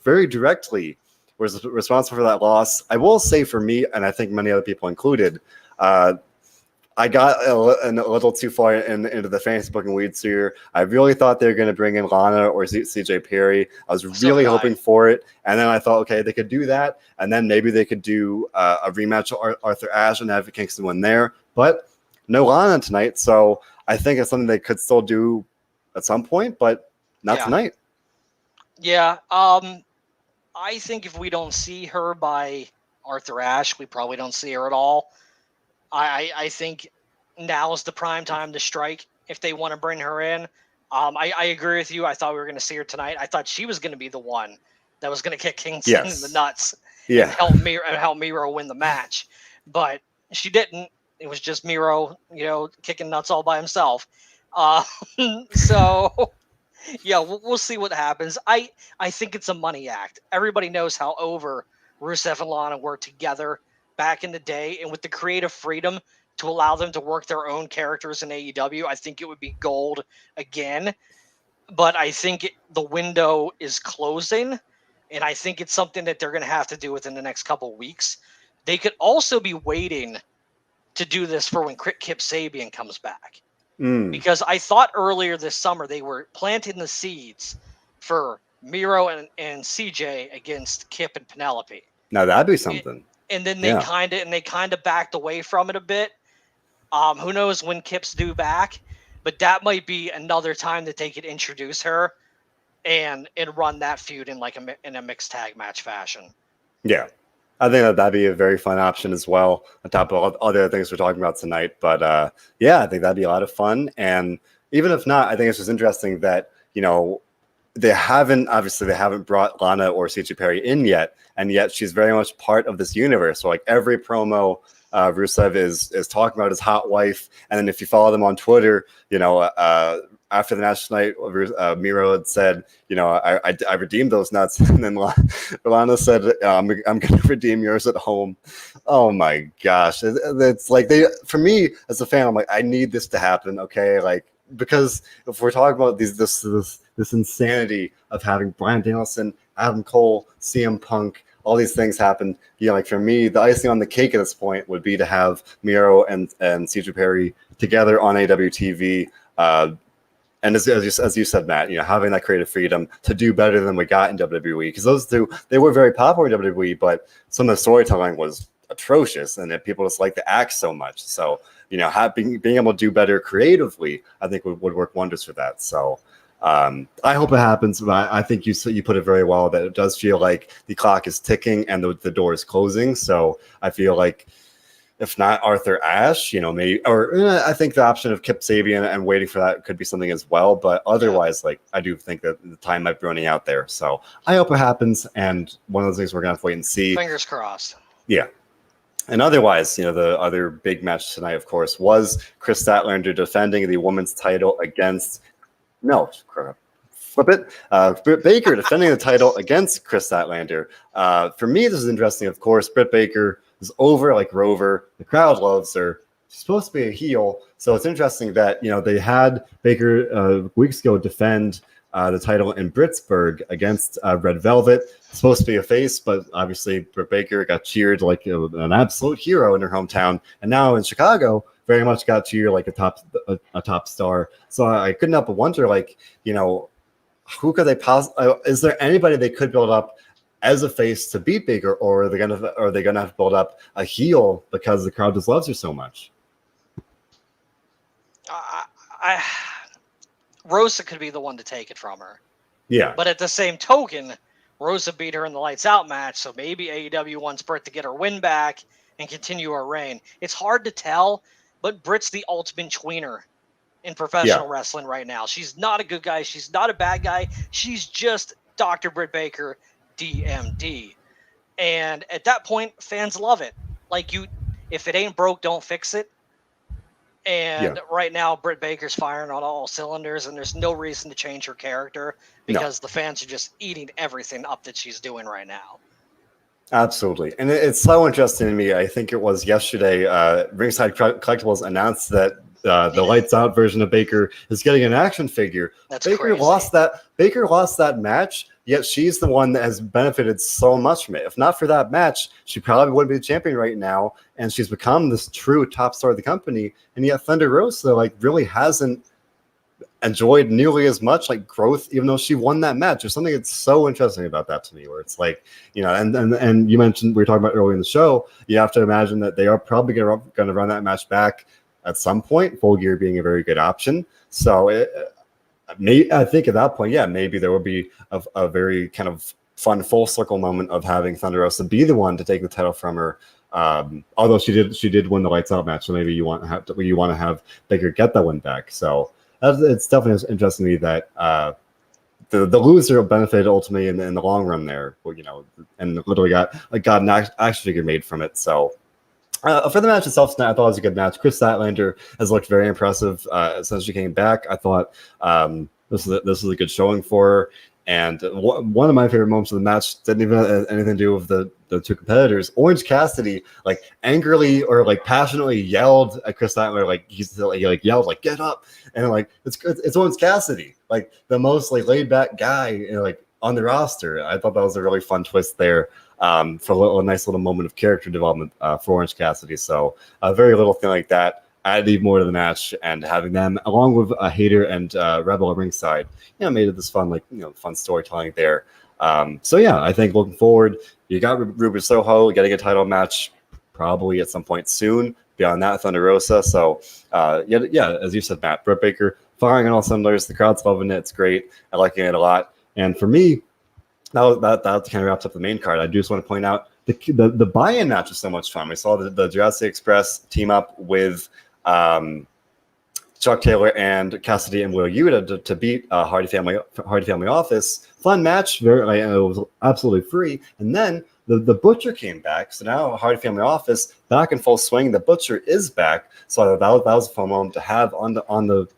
very directly was responsible for that loss. I will say for me, and I think many other people included, I got a little too far into the fantasy booking weeds here. I really thought they were going to bring in Lana or CJ Perry. I was really hoping for it. And then I thought, okay, they could do that. And then maybe they could do a rematch of Arthur Ashe and have Kingston win there. But no Lana tonight. So I think it's something they could still do at some point, but not tonight. Yeah. I think if we don't see her by Arthur Ashe, we probably don't see her at all. I think now is the prime time to strike if they want to bring her in. I agree with you. I thought we were going to see her tonight. I thought she was going to be the one that was going to kick Kingston in the nuts and help Miro win the match. But she didn't. It was just Miro, kicking nuts all by himself. So, yeah, we'll see what happens. I think it's a money act. Everybody knows how over Rusev and Lana were together back in the day, and with the creative freedom to allow them to work their own characters in AEW, I think it would be gold again. But I think the window is closing, and I think it's something that they're going to have to do within the next couple of weeks. They could also be waiting to do this for when Kip Sabian comes back. Because I thought earlier this summer they were planting the seeds for Miro and CJ against Kip and Penelope. Now that'd be something. And then they kind of backed away from it a bit. Who knows when Kip's due back, but that might be another time that they could introduce her and run that feud in in a mixed tag match fashion. Yeah, I think that'd be a very fun option as well, on top of all the other things we're talking about tonight. But I think that'd be a lot of fun. And even if not, I think it's just interesting that they haven't brought Lana or CJ Perry in yet, and yet she's very much part of this universe. So every promo Rusev is talking about his hot wife, and then if you follow them on Twitter, after the match tonight, Miro had said, I redeemed those nuts, and then Lana said, I'm going to redeem yours at home. Oh my gosh, it's for me as a fan, I'm like, I need this to happen, okay, because if we're talking about this insanity of having Bryan Danielson, Adam Cole, CM Punk, all these things happen. For me, the icing on the cake at this point would be to have Miro and CJ Perry together on AWTV. And as you said, Matt, having that creative freedom to do better than we got in WWE, because those two, they were very popular in WWE, but some of the storytelling was atrocious, and people just like to act so much. So being able to do better creatively, I think would work wonders for that. So I hope it happens. But I think you put it very well, that it does feel like the clock is ticking and the door is closing. So I feel like if not Arthur Ashe, maybe, or I think the option of Kip Sabian and waiting for that could be something as well. But otherwise, I do think that the time might be running out there. So I hope it happens. And one of those things we're going to have to wait and see. Fingers crossed. Yeah. And otherwise, the other big match tonight, of course, was Chris Statlander defending the women's title against Britt Baker defending the title against Chris Statlander. For me, this is interesting, of course. Britt Baker is over like Rover. The crowd loves her. She's supposed to be a heel. So it's interesting that, they had Baker weeks ago defend the title in Britsburg against Red Velvet. Supposed to be a face, but obviously Britt Baker got cheered like an absolute hero in her hometown. And now in Chicago, very much got cheered like a top star. So I couldn't help but wonder, who could they possibly? Is there anybody they could build up as a face to beat Baker, or are they gonna have to build up a heel because the crowd just loves her so much? Rosa could be the one to take it from her. Yeah. But at the same token, Rosa beat her in the Lights Out match, so maybe AEW wants Britt to get her win back and continue her reign. It's hard to tell, but Britt's the ultimate tweener in professional wrestling right now. She's not a good guy. She's not a bad guy. She's just Dr. Britt Baker, DMD. And at that point, fans love it. Like, if it ain't broke, don't fix it. And right now, Britt Baker's firing on all cylinders, and there's no reason to change her character because the fans are just eating everything up that she's doing right now. Absolutely. And it's so interesting to me. I think it was yesterday, Ringside Collectibles announced that the Lights Out version of Baker is getting an action figure. That's Baker crazy. Baker lost that match, yet she's the one that has benefited so much from it. If not for that match, she probably wouldn't be the champion right now, and she's become this true top star of the company. And yet Thunder Rosa really hasn't enjoyed nearly as much growth, even though she won that match. There's something that's so interesting about that to me, where it's and you mentioned, we were talking about earlier in the show, you have to imagine that they are probably going to run that match back at some point, Full Gear being a very good option. So I think at that point, maybe there will be a very kind of fun full circle moment of having Thunder Rosa be the one to take the title from her. Although she did win the Lights Out match, so maybe you want to have Baker get that one back. So it's definitely interesting to me that the loser benefited ultimately in the long run there, and literally got an action figure made from it. So. For the match itself tonight, I thought it was a good match. Chris Statlander has looked very impressive since she came back. I thought this was a good showing for her. And one of my favorite moments of the match didn't even have anything to do with the two competitors. Orange Cassidy angrily or passionately yelled at Chris Statlander, he yelled get up, and it's Orange Cassidy, the most laid back guy on the roster. I thought that was a really fun twist there. For a nice little moment of character development for Orange Cassidy. So a very little thing like that added even more to the match, and having them along with Hater and Rebel at ringside, made it this fun, fun storytelling there. I think looking forward, you got Ruby Soho getting a title match probably at some point soon. Beyond that, Thunder Rosa. So as you said, Matt, Britt Baker firing on all cylinders. The crowd's loving it. It's great. I like it a lot. And for me, that kind of wraps up the main card. I do just want to point out the buy-in match was so much fun. We saw the Jurassic Express team up with Chuck Taylor and Cassidy and Will Yuta to beat Hardy Family Office. Fun match, it was absolutely free. And then the Butcher came back, so now Hardy Family Office back in full swing. The Butcher is back, so that was a fun moment to have on the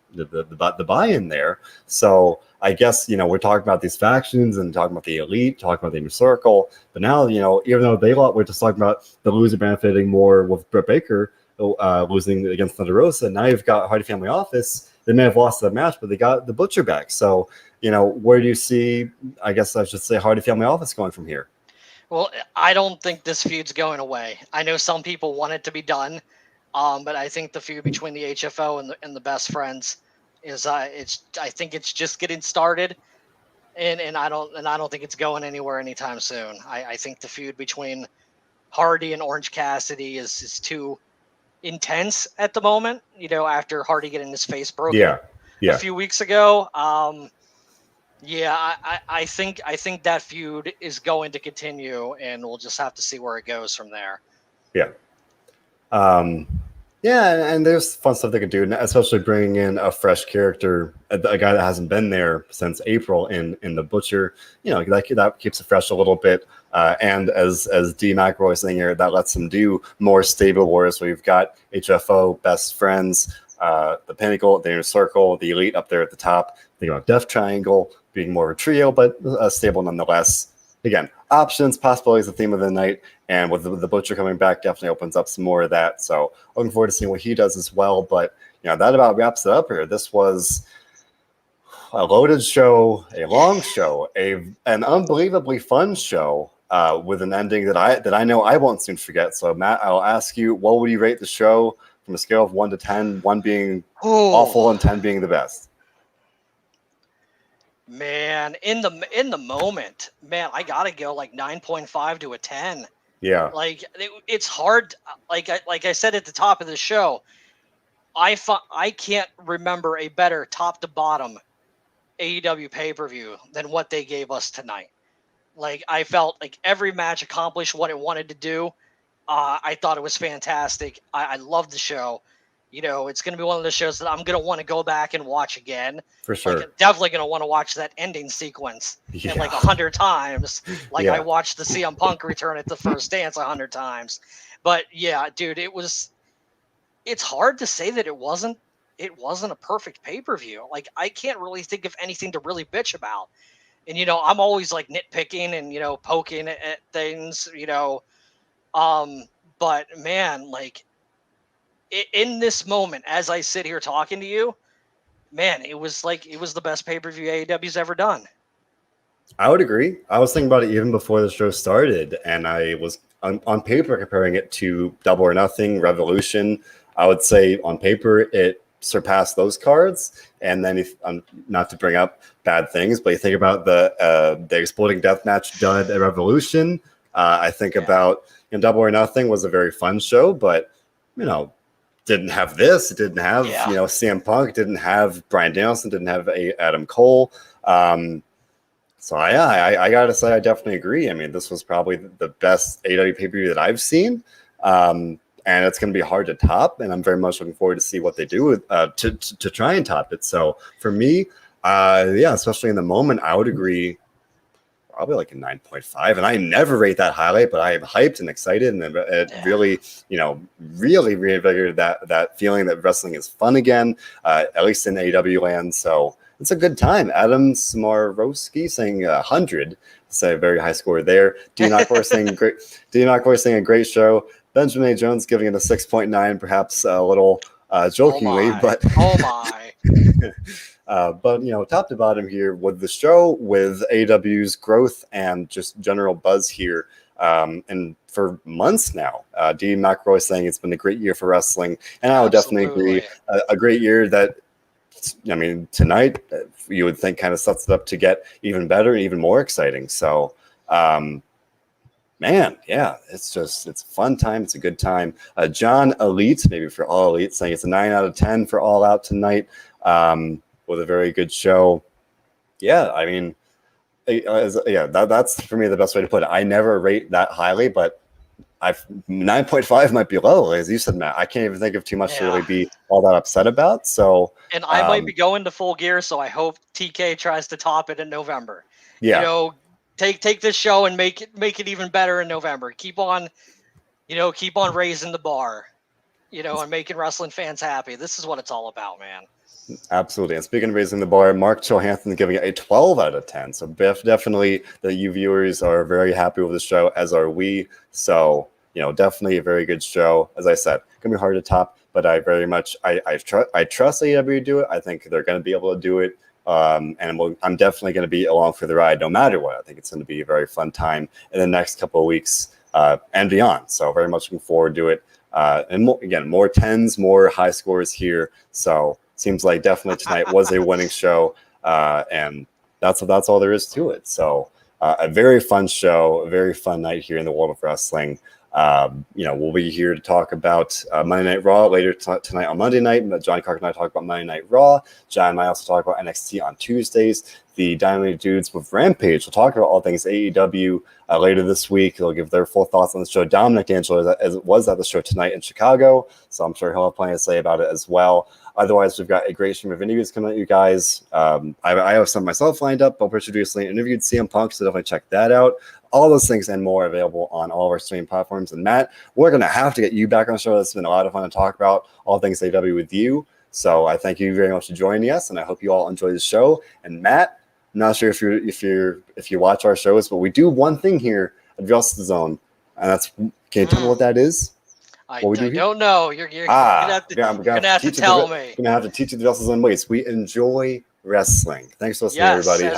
buy-in there. So I guess we're talking about these factions and talking about the Elite, talking about the Inner Circle, but now even though we're just talking about the loser benefiting more with Britt Baker losing against Thunder Rosa. Now you've got Hardy Family Office. They may have lost the match, but they got the Butcher back. So where do you see? I guess I should say Hardy Family Office going from here. Well, I don't think this feud's going away. I know some people want it to be done, but I think the feud between the HFO and the Best Friends is I think it's just getting started, and I don't think it's going anywhere anytime soon. I think the feud between Hardy and Orange Cassidy is too intense at the moment. After Hardy getting his face broken a few weeks ago. I think that feud is going to continue, and we'll just have to see where it goes from there. Yeah. And there's fun stuff they could do, especially bringing in a fresh character, a guy that hasn't been there since April in the Butcher. That keeps it fresh a little bit. And as D. McElroy is saying here, that lets them do more stable wars. We've got HFO, Best Friends, the Pinnacle, the Inner Circle, the Elite up there at the top. Think about Death Triangle being more of a trio, but stable nonetheless. Again, options, possibilities, the theme of the night, and with the Butcher coming back, definitely opens up some more of that. So looking forward to seeing what he does as well. But that about wraps it up here. This was a loaded show, a long show, an unbelievably fun show with an ending that I know I won't soon forget. So Matt, I'll ask you, what would you rate the show from a scale of 1 to 10? 1 being awful and 10 being the best. Man, in the moment, man, I gotta go like 9.5 to a 10. Yeah, Like it's hard. Like I said at the top of the show, I can't remember a better top to bottom AEW pay per view than what they gave us tonight. Like I felt like every match accomplished what it wanted to do. I thought it was fantastic. I loved the show. You know, it's going to be one of the shows that I'm going to want to go back and watch again. for Like, sure. definitely going to want to watch that ending sequence Yeah. like 100 times. Like Yeah. I watched the CM Punk return at the first dance 100 times. But yeah, dude, it's hard to say that it wasn't a perfect pay-per-view. Like I can't really think of anything to really bitch about. And, you know, I'm always like nitpicking and, you know, poking at things, you know, but man, like in this moment, as I sit here talking to you, man, it was the best pay-per-view AEW's ever done. I would agree. I was thinking about it even before the show started, and I was on paper comparing it to Double or Nothing, Revolution. I would say on paper it surpassed those cards. And then, if not to bring up bad things, but you think about the Exploding Deathmatch dud at Revolution. I think about Double or Nothing was a very fun show, but you know, didn't have this. It didn't have you know CM Punk. Didn't have Bryan Danielson. Didn't have Adam Cole. So I gotta say I definitely agree. I mean, this was probably the best AEW pay-per-view that I've seen, and it's going to be hard to top. And I'm very much looking forward to see what they do with, to try and top it. So for me, yeah, especially in the moment, I would agree. Probably like a 9.5, and I never rate that highly, but I am hyped and excited, and it really, you know, really reinvigorated that feeling that wrestling is fun again, at least in AEW land. So it's a good time. Adam Smarowski saying 100, so a very high score there. Knockboy saying great. Knockboy saying a great show. Benjamin A. Jones giving it a 6.9, perhaps a little jokingly, but oh my. But you know, top to bottom here with the show, with AEW's growth and just general buzz here, and for months now, Dean McElroy saying it's been a great year for wrestling, and I would definitely agree. A great year that, I mean, tonight you would think kind of sets it up to get even better and even more exciting. So, man, yeah, it's a fun time. It's a good time. John Elite, maybe for All Elite, saying it's a 9 out of 10 for All Out tonight. With a very good show. Yeah, I mean, that's for me the best way to put it. I never rate that highly, but 9.5 might be low, as you said, Matt. I can't even think of too much to really be all that upset about. So, and I might be going to full gear, so I hope TK tries to top it in November. Yeah, you know, take this show and make it even better in November. Keep on raising the bar, you know, and making wrestling fans happy. This is what it's all about, man. Absolutely. And speaking of raising the bar, Mark Johansson giving it a 12 out of 10. So definitely the you viewers are very happy with the show, as are we. So, you know, definitely a very good show. As I said, going to be hard to top, but I very much, I trust AEW to do it. I think they're going to be able to do it. And I'm definitely going to be along for the ride no matter what. I think it's going to be a very fun time in the next couple of weeks and beyond. So very much looking forward to it. And more tens, more high scores here. So seems like definitely tonight was a winning show, and that's all there is to it. So a very fun show, a very fun night here in the world of wrestling. You know, we'll be here to talk about Monday Night Raw later tonight on Monday night. John Clark and I talk about Monday Night Raw. John and I also talk about NXT on Tuesdays. The Dynamite Dudes with Rampage will talk about all things AEW later this week. They'll give their full thoughts on the show. Dominic D'Angelo was at the show tonight in Chicago, so I'm sure he'll have plenty to say about it as well. Otherwise, we've got a great stream of interviews coming at you guys. I have some myself lined up. Bob Richard recently interviewed CM Punk, so definitely check that out. All those things and more available on all of our streaming platforms. And Matt, we're going to have to get you back on the show. It's been a lot of fun to talk about all things AEW with you. So I thank you very much for joining us, and I hope you all enjoy the show. And Matt, I'm not sure if you watch our shows, but we do one thing here at WrestleZone, and that's, can you tell me what that is? I don't know. You're gonna have to tell me. I'm gonna have to teach you the WrestleZone ways. We enjoy wrestling. Thanks for listening, everybody.